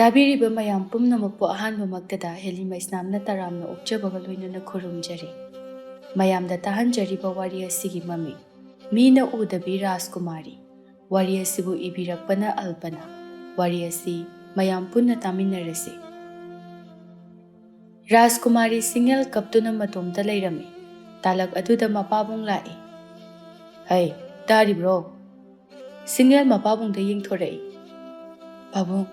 ꯇꯥꯕꯤꯔꯤꯕ ꯃꯌꯥꯝ ꯄꯨꯝꯅꯃꯛꯄꯨ ꯑꯍꯥꯟꯕꯃꯛꯇꯗ ꯍꯦꯂꯤ ꯃꯩꯁꯅꯥꯝꯅ ꯇꯔꯥꯝꯅ ꯑꯣꯛꯆꯕꯒ ꯂꯣꯏꯅꯅ ꯈꯨꯔꯨꯝꯖꯔꯤ꯫ ꯃꯌꯥꯝꯗ ꯇꯥꯍꯟꯖꯔꯤꯕ ꯋꯥꯔꯤ ꯑꯁꯤꯒꯤ ꯃꯃꯤꯡ ꯃꯤꯅ ꯎꯗꯕꯤ ꯔꯥꯖꯀꯨꯃꯥꯔꯤ꯫ ꯋꯥꯔꯤ ꯑꯁꯤꯕꯨ ꯏꯕꯤꯔꯛꯄꯅ ꯑꯜꯄꯅ꯫ ꯋꯥꯔꯤ ꯑꯁꯤ ꯃꯌꯥꯝ ꯄꯨꯟꯅ ꯇꯥꯃꯤꯟꯅꯔꯁꯤ꯫ ꯔꯥꯖꯀꯨꯃꯥꯔꯤ ꯁꯤꯡꯒꯦꯜ ꯀꯞꯇꯨꯅ ꯃꯇꯣꯝꯇ ꯂꯩꯔꯝꯃꯤ꯫ ꯇꯥꯂꯛ ꯑꯗꯨꯗ ꯃꯄꯥꯕꯨꯡ ꯂꯥꯛꯏ꯫ "ꯍꯩ, ꯇꯥꯔꯤꯕ꯭ꯔꯣ?" ꯁꯤꯡꯒꯦꯜ ꯃꯄꯥꯕꯨꯡꯗ ꯌꯦꯡꯊꯣꯔꯛꯏ꯫ "ꯄꯥꯕꯨꯡ."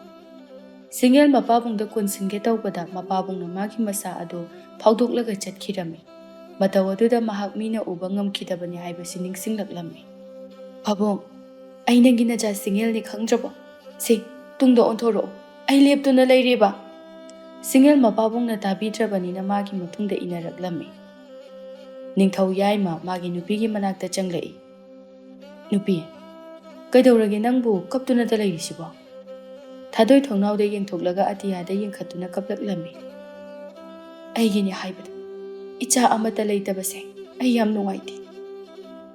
ꯁꯤꯡꯒꯦꯜ ꯃꯄꯥꯕꯨꯡꯗ ꯀꯣꯟꯁꯤꯟꯒꯦ ꯇꯧꯕꯗ ꯃꯄꯥꯕꯨꯡꯅ ꯃꯥꯒꯤ ꯃꯁꯥ ꯑꯗꯨ ꯐꯥꯎꯗꯣꯛꯂꯒ ꯆꯠꯈꯤꯔꯝꯃꯤ꯫ ꯃꯇꯧ ꯑꯗꯨꯗ ꯃꯍꯥꯛ ꯃꯤꯅ ꯎꯕ ꯉꯝꯈꯤꯗꯕꯅꯤ ꯍꯥꯏꯕꯁꯤ ꯅꯤꯡꯁꯤꯡꯂꯛꯂꯝꯃꯤ꯫ "ꯄꯥꯕꯨꯡ, ꯑꯩ ꯅꯪꯒꯤ ꯅꯆꯥ ꯁꯤꯡꯒꯦꯜꯅꯤ ꯈꯪꯗ꯭ꯔꯕꯣ? ꯁꯤ ꯇꯨꯡꯗ ꯑꯣꯟꯊꯣꯔꯛꯑꯣ, ꯑꯩ ꯂꯦꯞꯇꯨꯅ ꯂꯩꯔꯦꯕ." ꯁꯤꯡꯒꯦꯜ ꯃꯄꯥꯕꯨꯡꯅ ꯇꯥꯕꯤꯗ꯭ꯔꯕꯅꯤꯅ ꯃꯥꯒꯤ ꯃꯇꯨꯡꯗ ꯏꯅꯔꯛꯂꯝꯃꯤ꯫ ꯅꯤꯡꯊꯧ ꯌꯥꯏꯃ ꯃꯥꯒꯤ ꯅꯨꯄꯤꯒꯤ ꯃꯅꯥꯛꯇ ꯆꯪꯂꯛꯏ꯫ "ꯅꯨꯄꯤ, ꯀꯩꯗꯧꯔꯒꯦ ꯅꯪꯕꯨ ꯀꯞꯇꯨꯅꯇ ꯂꯩꯔꯤꯁꯤꯕꯣ?" ꯊꯥꯗꯣꯏ ꯊꯣꯡꯅꯥꯎꯗ ꯌꯦꯡꯊꯣꯛꯂꯒ ꯑꯇꯤꯌꯥꯗ ꯌꯦꯡꯈꯠꯇꯨꯅ ꯀꯞꯂꯛꯂꯝꯃꯤ꯫ "ꯑꯩꯒꯤꯅꯤ ꯍꯥꯏꯕꯗ ꯏꯆꯥ ꯑꯃꯠꯇ ꯂꯩꯇꯕꯁꯦ ꯑꯩ ꯌꯥꯝ ꯅꯨꯡꯉꯥꯏꯇꯦ꯫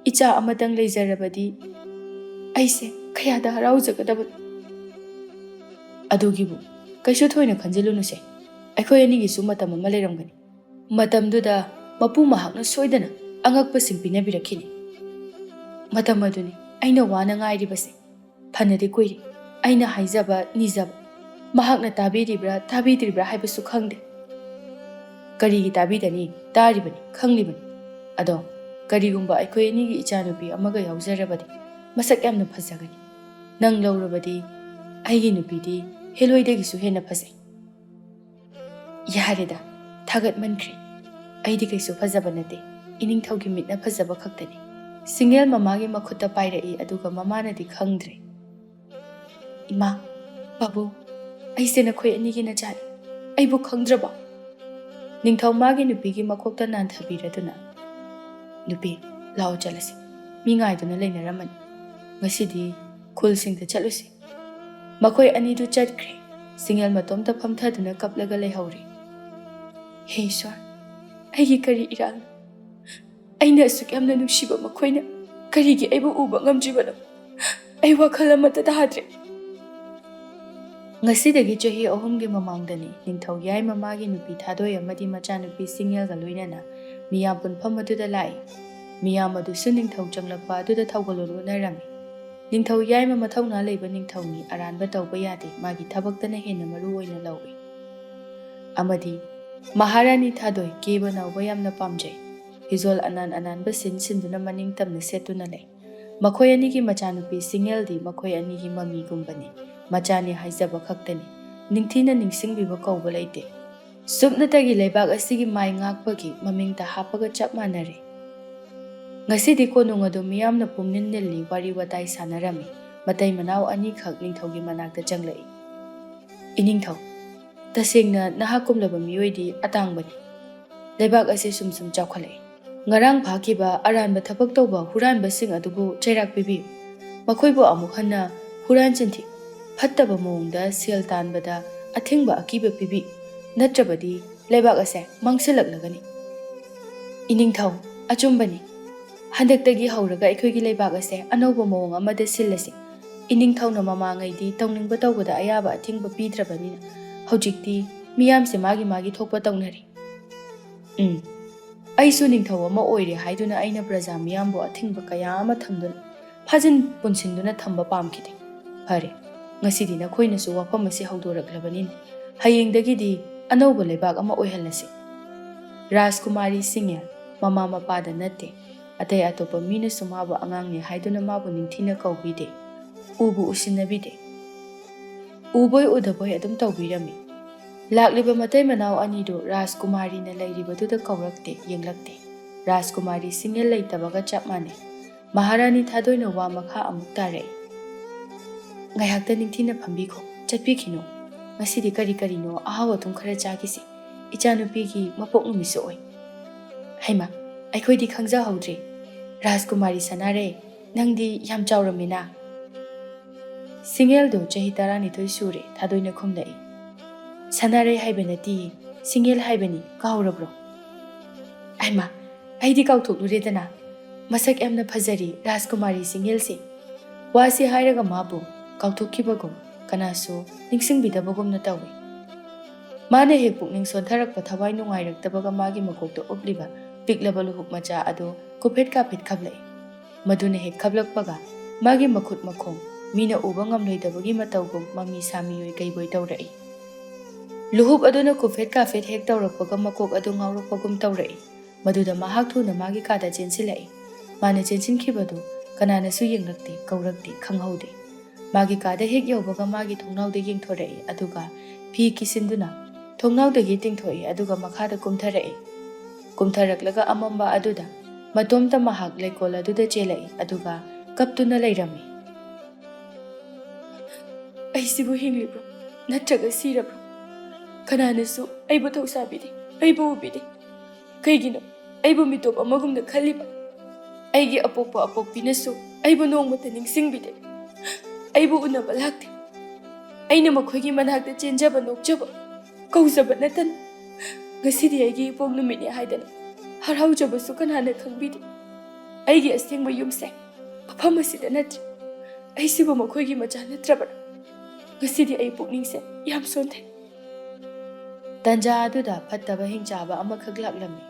ꯏꯆꯥ ꯑꯃꯇꯪ ꯂꯩꯖꯔꯕꯗꯤ ꯑꯩꯁꯦ ꯀꯌꯥꯗ ꯍꯔꯥꯎꯖꯒꯗꯕꯅꯣ." "ꯑꯗꯨꯒꯤꯕꯨ ꯀꯩꯁꯨ ꯊꯣꯏꯅ ꯈꯟꯖꯤꯜꯂꯨꯅꯨꯁꯦ, ꯑꯩꯈꯣꯏ ꯑꯅꯤꯒꯤꯁꯨ ꯃꯇꯝ ꯑꯃ ꯂꯩꯔꯝꯒꯅꯤ꯫ ꯃꯇꯝꯗꯨꯗ ꯃꯄꯨ ꯃꯍꯥꯛꯅ ꯁꯣꯏꯗꯅ ꯑꯉꯛꯄꯁꯤꯡ ꯄꯤꯅꯕꯤꯔꯛꯈꯤꯅꯤ꯫ ꯃꯇꯝ ꯑꯗꯨꯅꯤ ꯑꯩꯅ ꯋꯥꯅ ꯉꯥꯏꯔꯤꯕꯁꯦ꯫ ꯐꯅꯗꯤ ꯀꯨꯏꯔꯦ ꯑꯩꯅ ꯍꯥꯏꯖꯕ ꯅꯤꯖꯕ, ꯃꯍꯥꯛꯅ ꯇꯥꯕꯤꯔꯤꯕ꯭ꯔꯥ ꯇꯥꯕꯤꯗ꯭ꯔꯤꯕ꯭ꯔꯥ ꯍꯥꯏꯕꯁꯨ ꯈꯪꯗꯦ." "ꯀꯔꯤꯒꯤ ꯇꯥꯕꯤꯗꯅꯤ? ꯇꯥꯔꯤꯕꯅꯤ, ꯈꯪꯂꯤꯕꯅꯤ꯫ ꯑꯗꯣ ꯀꯔꯤꯒꯨꯝꯕ ꯑꯩꯈꯣꯏ ꯑꯅꯤꯒꯤ ꯏꯆꯥꯅꯨꯄꯤ ꯑꯃꯒ ꯌꯥꯎꯖꯔꯕꯗꯤ ꯃꯁꯛ ꯌꯥꯝꯅ ꯐꯖꯒꯅꯤ꯫ ꯅꯪ ꯂꯧꯔꯕꯗꯤ ꯑꯩꯒꯤ ꯅꯨꯄꯤꯗꯤ ꯍꯦꯂꯣꯏꯗꯒꯤꯁꯨ ꯍꯦꯟꯅ ꯐꯖꯩ." "ꯌꯥꯔꯦꯗ, ꯊꯥꯒꯠꯃꯟꯈ꯭ꯔꯦ꯫ ꯑꯩꯗꯤ ꯀꯩꯁꯨ ꯐꯖꯕ ꯅꯠꯇꯦ, ꯏꯅꯤꯡꯊꯧꯒꯤ ꯃꯤꯠꯅ ꯐꯖꯕ ꯈꯛꯇꯅꯤ." ꯁꯤꯡꯒꯦꯜ ꯃꯃꯥꯒꯤ ꯃꯈꯨꯠꯇ ꯄꯥꯏꯔꯛꯏ ꯑꯗꯨꯒ ꯃꯃꯥꯅꯗꯤ ꯈꯪꯗ꯭ꯔꯦ꯫ "ꯏꯃꯥ, ꯄꯥꯕꯨꯡ, ꯑꯩꯁꯦ ꯅꯈꯣꯏ ꯑꯅꯤꯒꯤ ꯅꯆꯥꯅꯤ, ꯑꯩꯕꯨ ꯈꯪꯗ꯭ꯔꯕꯣ?" ꯅꯤꯡꯊꯧ ꯃꯥꯒꯤ ꯅꯨꯄꯤꯒꯤ ꯃꯀꯣꯛꯇ ꯅꯥꯟꯊꯕꯤꯔꯗꯨꯅ, "ꯅꯨꯄꯤ, ꯂꯥꯛꯑꯣ ꯆꯠꯂꯁꯤ, ꯃꯤ ꯉꯥꯏꯗꯨꯅ ꯂꯩꯅꯔꯝꯃꯅꯤ. ꯉꯁꯤꯗꯤ ꯈꯨꯜꯁꯤꯡꯗ ꯆꯠꯂꯨꯁꯤ." ꯃꯈꯣꯏ ꯑꯅꯤꯗꯨ ꯆꯠꯈ꯭ꯔꯦ꯫ ꯁꯤꯡꯒꯦꯜ ꯃꯇꯣꯝꯇ ꯐꯝꯊꯗꯨꯅ ꯀꯞꯂꯒ ꯂꯩꯍꯧꯔꯤ꯫ "ꯍꯦ ꯏꯁ꯭ꯋꯔ, ꯑꯩꯒꯤ ꯀꯔꯤ ꯏꯔꯥꯜꯅꯣ? ꯑꯩꯅ ꯑꯁꯨꯛ ꯌꯥꯝꯅ ꯅꯨꯡꯁꯤꯕ ꯃꯈꯣꯏꯅ ꯀꯔꯤꯒꯤ ꯑꯩꯕꯨ ꯎꯕ ꯉꯝꯗ꯭ꯔꯤꯕꯅꯣ? ꯑꯩ ꯋꯥꯈꯜ ꯑꯃꯠꯇ ꯇꯥꯗ꯭ꯔꯦ." ꯉꯁꯤꯗꯒꯤ ꯆꯍꯤ 3ꯒꯤ ꯃꯃꯥꯡꯗꯅꯤ ꯅꯤꯡꯊꯧ ꯌꯥꯏꯃ ꯃꯥꯒꯤ ꯅꯨꯄꯤ ꯊꯥꯗꯣꯏ ꯑꯃꯗꯤ ꯃꯆꯥꯅꯨꯄꯤ ꯁꯤꯡꯒꯦꯜꯒ ꯂꯣꯏꯅꯅ ꯃꯤꯌꯥꯝ ꯄꯨꯟꯐꯝ ꯑꯗꯨꯗ ꯂꯥꯛꯏ꯫ ꯃꯤꯌꯥꯝ ꯑꯗꯨꯁꯨ ꯅꯤꯡꯊꯧ ꯆꯪꯂꯛꯄ ꯑꯗꯨꯗ ꯊꯧꯒꯜꯂꯣꯟ ꯎꯅꯔꯝꯃꯤ꯫ ꯅꯤꯡꯊꯧ ꯌꯥꯏꯃ ꯃꯊꯧꯅꯥ ꯂꯩꯕ ꯅꯤꯡꯊꯧꯅꯤ, ꯑꯔꯥꯟꯕ ꯇꯧꯕ ꯌꯥꯗꯦ, ꯃꯥꯒꯤ ꯊꯕꯛꯇꯅ ꯍꯦꯟꯅ ꯃꯔꯨ ꯑꯣꯏꯅ ꯂꯧꯏ꯫ ꯑꯃꯗꯤ ꯃꯍꯥꯔꯥꯅꯤ ꯊꯥꯗꯣꯏ ꯀꯦꯕ ꯅꯧꯕ ꯌꯥꯝꯅ ꯄꯥꯝꯖꯩ꯫ ꯐꯤꯖꯣꯜ ꯑꯅꯥꯟ ꯑꯅꯥꯟꯕ ꯁꯤꯟꯗꯨꯅ ꯃꯅꯤꯡ ꯇꯝꯅ ꯁꯦꯠꯇꯨꯅ ꯂꯩ꯫ ꯃꯈꯣꯏ ꯑꯅꯤꯒꯤ ꯃꯆꯥꯅꯨꯄꯤ ꯁꯤꯡꯒꯦꯜꯗꯤ ꯃꯈꯣꯏ ꯑꯅꯤꯒꯤ ꯃꯃꯤꯒꯨꯝꯕꯅꯤ, ꯃꯆꯥꯅꯤ ꯍꯥꯏꯖꯕ ꯈꯛꯇꯅꯤ, ꯅꯤꯡꯊꯤꯅ ꯅꯤꯡꯁꯤꯡꯕꯤꯕ ꯀꯧꯕ ꯂꯩꯇꯦ꯫ ꯁꯨꯞꯅꯇꯒꯤ ꯂꯩꯕꯥꯛ ꯑꯁꯤꯒꯤ ꯃꯥꯏ ꯉꯥꯛꯄꯒꯤ ꯃꯃꯤꯡꯇ ꯍꯥꯞꯄꯒ ꯆꯞ ꯃꯥꯟꯅꯔꯦ꯫ ꯉꯁꯤꯗꯤ ꯀꯣꯅꯨꯡ ꯑꯗꯨ ꯃꯤꯌꯥꯝꯅ ꯄꯨꯝꯅꯤꯟ ꯅꯤꯜꯂꯤ, ꯋꯥꯔꯤ ꯋꯥꯇꯥꯏ ꯁꯥꯟꯅꯔꯝꯃꯤ꯫ ꯃꯇꯩ ꯃꯅꯥꯎ ꯑꯅꯤꯈꯛ ꯅꯤꯡꯊꯧꯒꯤ ꯃꯅꯥꯛꯇ ꯆꯪꯂꯛꯏ꯫ "ꯏꯅꯤꯡꯊꯧ, ꯇꯁꯦꯡꯅ ꯅꯍꯥꯛꯀꯨꯝꯂꯕ ꯃꯤꯑꯣꯏꯗꯤ ꯑꯇꯥꯡꯕꯅꯤ꯫ ꯂꯩꯕꯥꯛ ꯑꯁꯤ ꯁꯨꯝ ꯁꯨꯝ ꯆꯥꯎꯈꯠꯂꯛꯏ꯫ ꯉꯔꯥꯡ ꯐꯥꯈꯤꯕ ꯑꯔꯥꯟꯕ ꯊꯕꯛ ꯇꯧꯕ ꯍꯨꯔꯥꯟꯕꯁꯤꯡ ꯑꯗꯨꯕꯨ ꯆꯩꯔꯥꯛ ꯄꯤꯕꯤꯌꯨ꯫ ꯃꯈꯣꯏꯕꯨ ꯑꯃꯨꯛ ꯍꯟꯅ ꯍꯨꯔꯥꯟ ꯆꯤꯟꯊꯤ, ꯐꯠꯇꯕ ꯃꯑꯣꯡꯗ ꯁꯦꯜ ꯇꯥꯟꯕꯗ ꯑꯊꯤꯡꯕ ꯑꯀꯤꯕ ꯄꯤꯕꯤꯌꯨ, ꯅꯠꯇ꯭ꯔꯕꯗꯤ ꯂꯩꯕꯥꯛ ꯑꯁꯦ ꯃꯥꯡꯁꯤꯜꯂꯛꯂꯒꯅꯤ." "ꯏꯅꯤꯡꯊꯧ, ꯑꯆꯨꯝꯕꯅꯤ. ꯍꯟꯗꯛꯇꯒꯤ ꯍꯧꯔꯒ ꯑꯩꯈꯣꯏꯒꯤ ꯂꯩꯕꯥꯛ ꯑꯁꯦ ꯑꯅꯧꯕ ꯃꯑꯣꯡ ꯑꯃꯗ ꯁꯤꯜꯂꯁꯤ꯫ ꯏꯅꯤꯡꯊꯧꯅ ꯃꯃꯥꯡꯉꯩꯗꯤ ꯇꯧꯅꯤꯡꯕ ꯇꯧꯕꯗ ꯑꯌꯥꯕ ꯑꯊꯤꯡꯕ ꯄꯤꯗ꯭ꯔꯕꯅꯤꯅ ꯍꯧꯖꯤꯛꯇꯤ ꯃꯤꯌꯥꯝꯁꯦ ꯃꯥꯒꯤ ꯃꯥꯒꯤ ꯊꯣꯛꯄ ꯇꯧꯅꯔꯤ." "ꯑꯩꯁꯨ ꯅꯤꯡꯊꯧ ꯑꯃ ꯑꯣꯏꯔꯦ ꯍꯥꯏꯗꯨꯅ ꯑꯩꯅ ꯄ꯭ꯔꯖꯥ ꯃꯤꯌꯥꯝꯕꯨ ꯑꯊꯤꯡꯕ ꯀꯌా ꯑꯃ ꯊꯝꯗꯨꯅ ꯐꯥꯖꯤꯟ ꯄꯨꯟꯁꯤꯟꯗꯨꯅ ꯊꯝꯕ ꯄꯥꯝꯈꯤꯗꯦ꯫ ꯐꯔꯦ, ꯉꯁꯤꯗꯤ ꯅꯈꯣꯏꯅꯁꯨ ꯋꯥꯐꯝ ꯑꯁꯤ ꯍꯧꯗꯣꯔꯛꯂꯕꯅꯤꯅ ꯍꯌꯦꯡꯗꯒꯤꯗꯤ ꯑꯅꯧꯕ ꯂꯩꯕꯥꯛ ꯑꯃ ꯑꯣꯏꯍꯜꯂꯁꯤ." ꯔꯥꯖꯀꯨꯃꯥꯔꯤ ꯁꯤꯡꯒꯦꯜ ꯃꯃꯥ ꯃꯄꯥꯗ ꯅꯠꯇꯦ, ꯑꯇꯩ ꯑꯇꯣꯞꯄ ꯃꯤꯅꯁꯨ ꯃꯥꯕꯨ ꯑꯉꯥꯡꯅꯤ ꯍꯥꯏꯗꯨꯅ ꯃꯥꯕꯨ ꯅꯤꯡꯊꯤꯅ ꯀꯧꯕꯤꯗꯦ, ꯎꯕꯨ ꯎꯁꯤꯟꯅꯕꯤꯗꯦ꯫ ꯎꯕꯣꯏ ꯎꯗꯕꯣꯏ ꯑꯗꯨꯝ ꯇꯧꯕꯤꯔꯝꯃꯤ꯫ ꯂꯥꯛꯂꯤꯕ ꯃꯇꯩ ꯃꯅꯥꯎ ꯑꯅꯤꯗꯨ ꯔꯥꯖꯀꯨꯃꯥꯔꯤꯅ ꯂꯩꯔꯤꯕꯗꯨꯗ ꯀꯧꯔꯛꯇꯦ, ꯌꯦꯡꯂꯛꯇꯦ꯫ ꯔꯥꯖꯀꯨꯃꯥꯔꯤ ꯁꯤꯡꯒꯦꯜ ꯂꯩꯇꯕꯒ ꯆꯞ ꯃꯥꯟꯅꯩ꯫ ꯃꯍꯥꯔꯥꯅꯤ ꯊꯥꯗꯣꯏꯅ ꯋꯥ ꯃꯈꯥ ꯑꯃꯨꯛ ꯇꯥꯔꯛꯏ꯫ "ꯉꯥꯏꯍꯥꯛꯇ ꯅꯤꯡꯊꯤꯅ ꯐꯝꯕꯤꯈꯣ, ꯆꯠꯄꯤꯈꯤꯅꯨ꯫ ꯉꯁꯤꯗꯤ ꯀꯔꯤ ꯀꯔꯤꯅꯣ ꯑꯍꯥꯎ ꯑꯊꯨꯝ ꯈꯔ ꯆꯥꯈꯤꯁꯤ, ꯏꯆꯥꯅꯨꯄꯤꯒꯤ ꯃꯄꯣꯛ ꯅꯨꯃꯤꯠꯁꯨ ꯑꯣꯏ." "ꯍꯩꯃꯥ, ꯑꯩꯈꯣꯏꯗꯤ ꯈꯪꯖꯍꯧꯗ꯭ꯔꯦ. ꯔꯥꯖꯀꯨꯃꯥꯔꯤ ꯁꯅꯥꯔꯦ, ꯅꯪꯗꯤ ꯌꯥꯝ ꯆꯥꯎꯔꯝꯃꯤꯅ." "ꯁꯤꯡꯒꯦꯜꯗꯨ ꯆꯍꯤ 12 ꯁꯨꯔꯦ," ꯊꯥꯗꯣꯏꯅ ꯈꯨꯝꯂꯛꯏ꯫ "ꯁꯅꯥꯔꯩ ꯍꯥꯏꯕ ꯅꯠꯇꯤꯌꯦ, ꯁꯤꯡꯒꯦꯜ ꯍꯥꯏꯕꯅꯤ, ꯀꯥꯎꯔꯕ꯭ꯔꯣ?" "ꯑꯩꯃꯥ, ꯑꯩꯗꯤ ꯀꯥꯎꯊꯣꯛꯂꯨꯔꯦꯗꯅ. ꯃꯁꯛ ꯌꯥꯝꯅ ꯐꯖꯔꯤ ꯔꯥꯖꯀꯨꯃꯥꯔꯤ ꯁꯤꯡꯒꯦꯜꯁꯦ." ꯋꯥꯁꯤ ꯍꯥꯏꯔꯒ ꯃꯥꯕꯨ ꯀꯥꯎꯊꯣꯛꯈꯤꯕꯒꯨꯝ ꯀꯅꯥꯁꯨ ꯅꯤꯡꯁꯤꯡꯕꯤꯗꯕꯒꯨꯝꯅ ꯇꯧꯏ꯫ ꯃꯥꯅ ꯍꯦꯛ ꯄꯨꯛꯅꯤꯡ ꯁꯣꯟꯊꯔꯛꯄ ꯊꯋꯥꯏ ꯅꯨꯡꯉꯥꯏꯔꯛꯇꯕꯒ ꯃꯥꯒꯤ ꯃꯀꯣꯛꯇ ꯎꯞꯂꯤꯕ ꯄꯤꯛꯂꯕ ꯂꯨꯍꯨꯞ ꯃꯆꯥ ꯑꯗꯨ ꯀꯨꯐꯦꯠ ꯀꯥꯐꯦꯠ ꯈꯞꯂꯛꯏ꯫ ꯃꯗꯨꯅ ꯍꯦꯛ ꯈꯞꯂꯛꯄꯒ ꯃꯥꯒꯤ ꯃꯈꯨꯠ ꯃꯈꯣꯡ ꯃꯤꯅ ꯎꯕ ꯉꯝꯂꯣꯏꯗꯕꯒꯤ ꯃꯇꯧꯒꯨꯝ ꯃꯃꯤ ꯁꯥꯃꯤꯑꯣꯏ ꯀꯩꯕꯣꯏ ꯇꯧꯔꯛꯏ꯫ ꯂꯨꯍꯨꯞ ꯑꯗꯨꯅ ꯀꯨꯐꯦꯠ ꯀꯥꯐꯦꯠ ꯍꯦꯛ ꯇꯧꯔꯛꯄꯒ ꯃꯀꯣꯛ ꯑꯗꯨ ꯉꯥꯎꯔꯛꯄꯒꯨꯝ ꯇꯧꯔꯛꯏ꯫ ꯃꯗꯨꯗ ꯃꯍꯥꯛ ꯊꯨꯅ ꯃꯥꯒꯤ ꯀꯥꯗ ꯆꯦꯟꯁꯤꯜꯂꯛꯏ꯫ ꯃꯥꯅ ꯆꯦꯟꯁꯤꯟꯈꯤꯕꯗꯨ ꯀꯅꯥꯅꯁꯨ ꯌꯦꯡꯂꯛꯇꯦ, ꯀꯧꯔꯛꯇꯦ, ꯈꯪꯍꯧꯗꯦ꯫ ꯃꯥꯒꯤ ꯀꯥꯗ ꯍꯦꯛ ꯌꯧꯕꯒ ꯃꯥꯒꯤ ꯊꯣꯡꯅꯥꯎꯗ ꯌꯦꯡꯊꯣꯔꯛꯏ, ꯑꯗꯨꯒ ꯐꯤ ꯀꯤꯁꯤꯟꯗꯨꯅ ꯊꯣꯡꯅꯥꯎꯗꯒꯤ ꯇꯤꯡꯊꯣꯛꯏ, ꯑꯗꯨꯒ ꯃꯈꯥꯗ ꯀꯨꯝꯊꯔꯛꯏ꯫ ꯀꯨꯝꯊꯔꯛꯂꯒ ꯑꯃꯝꯕ ꯑꯗꯨꯗ ꯃꯇꯣꯝꯇ ꯃꯍꯥꯛ ꯂꯩꯀꯣꯜ ꯑꯗꯨꯗ ꯆꯦꯜꯂꯛꯏ, ꯑꯗꯨꯒ ꯀꯞꯇꯨꯅ ꯂꯩꯔꯝꯃꯤ꯫ ꯑꯩꯁꯤꯕꯨ ꯍꯤꯡꯂꯤꯕ꯭ꯔꯣ ꯅꯠꯇ꯭ꯔꯒ ꯁꯤꯔꯕ꯭ꯔꯣ? ꯀꯅꯥꯅꯁꯨ ꯑꯩꯕꯨ ꯊꯧꯁꯥꯕꯤꯗꯦ, ꯑꯩꯕꯨ ꯎꯕꯤꯗꯦ꯫ ꯀꯩꯒꯤꯅꯣ ꯑꯩꯕꯨ ꯃꯤꯇꯣꯞ ꯑꯃꯒꯨꯝꯅ ꯈꯜꯂꯤꯕ? ꯑꯩꯒꯤ ꯑꯄꯣꯛꯄ ꯑꯄꯣꯛꯄꯤꯅꯁꯨ ꯑꯩꯕꯨ ꯅꯣꯡꯃꯇ ꯅꯤꯡꯁꯤꯡꯕꯤꯗꯦ, ꯑꯩꯕꯨ ꯎꯅꯕ ꯂꯥꯛꯇꯦ꯫ ꯑꯩꯅ ꯃꯈꯣꯏꯒꯤ ꯃꯅꯥꯛꯇ ꯆꯦꯟꯖꯕ ꯅꯣꯛꯆꯕ ꯀꯧꯖꯕ ꯅꯠꯇꯅ ꯉꯁꯤꯗꯤ ꯑꯩꯒꯤ ꯏꯄꯣꯛ ꯅꯨꯃꯤꯠꯅꯤ ꯍꯥꯏꯗꯅ ꯍꯔꯥꯎꯖꯕꯁꯨ ꯀꯅꯥꯅ ꯈꯪꯕꯤꯗꯦ꯫ ꯑꯩꯒꯤ ꯑꯁꯦꯡꯕ ꯌꯨꯝꯁꯦ ꯃꯐꯝ ꯑꯁꯤꯗ ꯅꯠꯇ꯭ꯔꯦ꯫ ꯑꯩꯁꯤꯕꯨ ꯃꯈꯣꯏꯒꯤ ꯃꯆꯥ ꯅꯠꯇ꯭ꯔꯕ꯭ꯔꯥ? ꯉꯁꯤꯗꯤ ꯑꯩ ꯄꯨꯛꯅꯤꯡꯁꯦ ꯌꯥꯝ ꯁꯣꯟꯊꯩ꯫ ꯇꯟꯖꯥ ꯑꯗꯨꯗ ꯐꯠꯇꯕ ꯍꯤꯡꯆꯥꯕ ꯑꯃꯈꯛ ꯂꯥꯛꯂꯝꯃꯤ꯫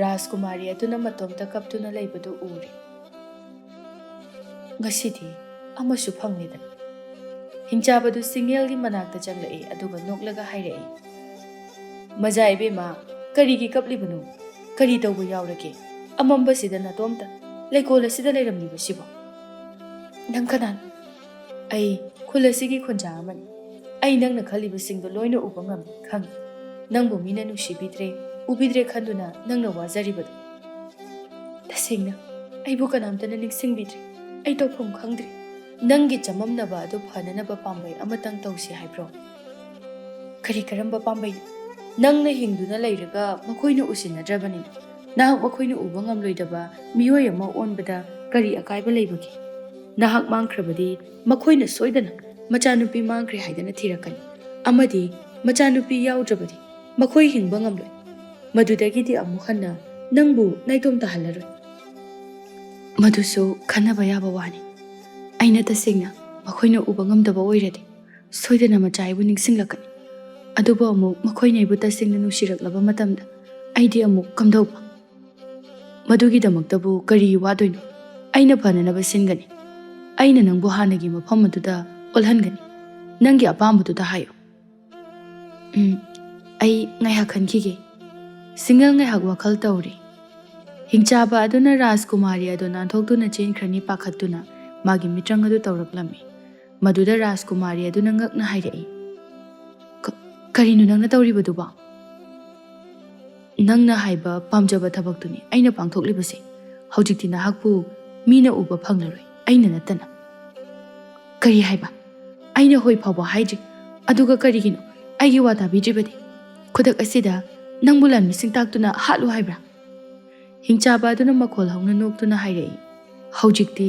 ꯔꯥꯖꯀꯨꯃꯥꯔꯤ ꯑꯗꯨꯅ ꯃꯇꯣꯝꯇ ꯀꯞꯇꯨꯅ ꯂꯩꯕꯗꯨ ꯎꯔꯤ꯫ ꯉꯁꯤꯗꯤ ꯑꯃꯁꯨ ꯐꯪꯂꯦꯗꯅ꯫ ꯍꯤꯡꯆꯥꯕꯗꯨ ꯁꯤꯡꯉꯦꯜꯒꯤ ꯃꯅꯥꯛꯇ ꯆꯪꯂꯛꯏ, ꯑꯗꯨꯒ ꯅꯣꯛꯂꯒ ꯍꯥꯏꯔꯛꯏ, ꯃꯖꯥ ꯏꯕꯦꯝꯃ, ꯀꯔꯤꯒꯤ ꯀꯞꯂꯤꯕꯅꯣ? ꯀꯔꯤ ꯇꯧꯕ ꯌꯥꯎꯔꯒꯦ? ꯑꯃꯝꯕꯁꯤꯗ ꯅꯇꯣꯝꯇ ꯂꯩꯀꯣꯜ ꯑꯁꯤꯗ ꯂꯩꯔꯝꯂꯤꯕꯁꯤꯕꯣ? ꯅꯪ ꯀꯅꯥꯅꯣ? ꯑꯩ ꯈꯨꯜ ꯑꯁꯤꯒꯤ ꯈꯨꯟꯖꯥ ꯑꯃꯅꯤ꯫ ꯑꯩ ꯅꯪꯅ ꯈꯜꯂꯤꯕꯁꯤꯡꯗꯣ ꯂꯣꯏꯅ ꯎꯕ ꯉꯝꯃꯤ, ꯈꯪꯉꯤ꯫ ꯅꯪꯕꯨ ꯃꯤꯅ ꯅꯨꯡꯁꯤꯕꯤꯗ꯭ꯔꯦ, ꯎꯕꯤꯗ꯭ꯔꯦ ꯈꯟꯗꯨꯅ ꯅꯪꯅ ꯋꯥꯖꯔꯤꯕꯗꯣ꯫ ꯇꯁꯦꯡꯅ ꯑꯩꯕꯨ ꯀꯅꯥꯝꯇꯅ ꯅꯤꯡꯁꯤꯡꯕꯤꯗ꯭ꯔꯦ꯫ ꯑꯩ ꯇꯧꯐꯝ ꯈꯪꯗ꯭ꯔꯦ꯫ ꯅꯪꯒꯤ ꯆꯃꯝꯅꯕ ꯑꯗꯨ ꯐꯅꯅꯕ ꯄꯥꯝꯕꯩ ꯑꯃꯇꯪ ꯇꯧꯁꯤ ꯍꯥꯏꯕ꯭ꯔꯣ? ꯀꯔꯤ ꯀꯔꯝꯕ ꯄꯥꯝꯕꯩꯅꯣ? ꯅꯪꯅ ꯍꯤꯡꯗꯨꯅ ꯂꯩꯔꯒ ꯃꯈꯣꯏꯅ ꯎꯁꯤꯟꯅꯗ꯭ꯔꯕꯅꯤꯅ ꯅꯍꯥꯛ ꯃꯈꯣꯏꯅ ꯎꯕ ꯉꯝꯂꯣꯏꯗꯕ ꯃꯤꯑꯣꯏ ꯑꯃ ꯑꯣꯟꯕꯗ ꯀꯔꯤ ꯑꯀꯥꯏꯕ ꯂꯩꯕꯒꯦ? ꯅꯍꯥꯛ ꯃꯥꯡꯈ꯭ꯔꯕꯗꯤ ꯃꯈꯣꯏꯅ ꯁꯣꯏꯗꯅ ꯃꯆꯥꯅꯨꯄꯤ ꯃꯥꯡꯈ꯭ꯔꯦ ꯍꯥꯏꯗꯅ ꯊꯤꯔꯛꯀꯅꯤ, ꯑꯃꯗꯤ ꯃꯆꯥꯅꯨꯄꯤ ꯌꯥꯎꯗ꯭ꯔꯕꯗꯤ ꯃꯈꯣꯏ ꯍꯤꯡꯕ ꯉꯝꯂꯣꯏ꯫ ꯃꯗꯨꯗꯒꯤꯗꯤ ꯑꯃꯨꯛ ꯍꯟꯅ ꯅꯪꯕꯨ ꯅꯥꯏꯇꯣꯝ ꯇꯥꯍꯜꯂꯔꯣꯏ꯫ ꯃꯗꯨꯁꯨ ꯈꯟꯅꯕ ꯌꯥꯕ ꯋꯥꯅꯤ꯫ ꯑꯩꯅ ꯇꯁꯦꯡꯅ ꯃꯈꯣꯏꯅ ꯎꯕ ꯉꯝꯗꯕ ꯑꯣꯏꯔꯗꯤ ꯁꯣꯏꯗꯅ ꯃꯆꯥ ꯑꯩꯕꯨ ꯅꯤꯡꯁꯤꯡꯂꯛꯀꯅꯤ꯫ ꯑꯗꯨꯕꯨ ꯑꯃꯨꯛ ꯃꯈꯣꯏꯅ ꯑꯩꯕꯨ ꯇꯁꯦꯡꯅ ꯅꯨꯡꯁꯤꯔꯛꯂꯕ ꯃꯇꯝꯗ ꯑꯩꯗꯤ ꯑꯃꯨꯛ ꯀꯝꯗꯧꯕ? ꯃꯗꯨꯒꯤꯗꯃꯛꯇꯕꯨ ꯀꯔꯤ ꯋꯥꯗꯣꯏꯅꯣ? ꯑꯩꯅ ꯐꯅꯅꯕ ꯁꯤꯟꯒꯅꯤ꯫ ꯑꯩꯅ ꯅꯪꯕꯨ ꯍꯥꯟꯅꯒꯤ ꯃꯐꯝ ꯑꯗꯨꯗ ꯑꯣꯜꯍꯟꯒꯅꯤ꯫ ꯅꯪꯒꯤ ꯑꯄꯥꯝꯕꯗꯨꯗ ꯍꯥꯏꯌꯨ꯫ ꯑꯩ ꯉꯥꯏꯍꯥꯛ ꯈꯟꯈꯤꯒꯦ꯫ ꯁꯤꯡꯉꯦꯜ ꯉꯥꯏꯍꯥꯛ ꯋꯥꯈꯜ ꯇꯧꯔꯤ꯫ ꯍꯤꯡꯆꯥꯕ ꯑꯗꯨꯅ ꯔꯥꯖꯀꯨꯃꯥꯔꯤ ꯑꯗꯨ ꯅꯥꯟꯊꯣꯛꯇꯨꯅ ꯆꯦꯟꯈ꯭ꯔꯅꯤ ꯄꯥꯈꯠꯇꯨꯅ ꯃꯥꯒꯤ ꯃꯤꯇ꯭ꯔꯪ ꯑꯗꯨ ꯇꯧꯔꯛꯂꯝꯃꯤ꯫ ꯃꯗꯨꯗ ꯔꯥꯖꯀꯨꯃꯥꯔꯤ ꯑꯗꯨꯅ ꯉꯛꯅ ꯍꯥꯏꯔꯛꯏ, ꯀꯔꯤꯅꯣ ꯅꯪꯅ ꯇꯧꯔꯤꯕꯗꯨꯕꯣ? ꯅꯪꯅ ꯍꯥꯏꯕ ꯄꯥꯝꯖꯕ ꯊꯕꯛꯇꯨꯅꯤ ꯑꯩꯅ ꯄꯥꯡꯊꯣꯛꯂꯤꯕꯁꯦ꯫ ꯍꯧꯖꯤꯛꯇꯤ ꯅꯍꯥꯛꯄꯨ ꯃꯤꯅ ꯎꯕ ꯐꯪꯂꯔꯣꯏ, ꯑꯩꯅ ꯅꯠꯇꯅ꯫ ꯀꯔꯤ ꯍꯥꯏꯕ? ꯑꯩꯅ ꯍꯣꯏ ꯐꯥꯎꯕ ꯍꯥꯏꯗ꯭ꯔꯤ, ꯑꯗꯨꯒ ꯀꯔꯤꯒꯤꯅꯣ ꯑꯩꯒꯤ ꯋꯥ ꯇꯥꯕꯤꯗ꯭ꯔꯤꯕꯗꯤ? ꯈꯨꯗꯛ ꯑꯁꯤꯗ ꯅꯪꯕꯨ ꯂꯥꯟꯃꯤꯁꯤꯡ ꯇꯥꯛꯇꯨꯅ ꯍꯥꯠꯂꯨ ꯍꯥꯏꯕ꯭ꯔꯥ? ꯍꯤꯡꯆꯥꯕ ꯑꯗꯨꯅ ꯃꯈꯣꯜ ꯍꯧꯅ ꯅꯣꯛꯇꯨꯅ ꯍꯥꯏꯔꯛꯏ, ꯍꯧꯖꯤꯛꯇꯤ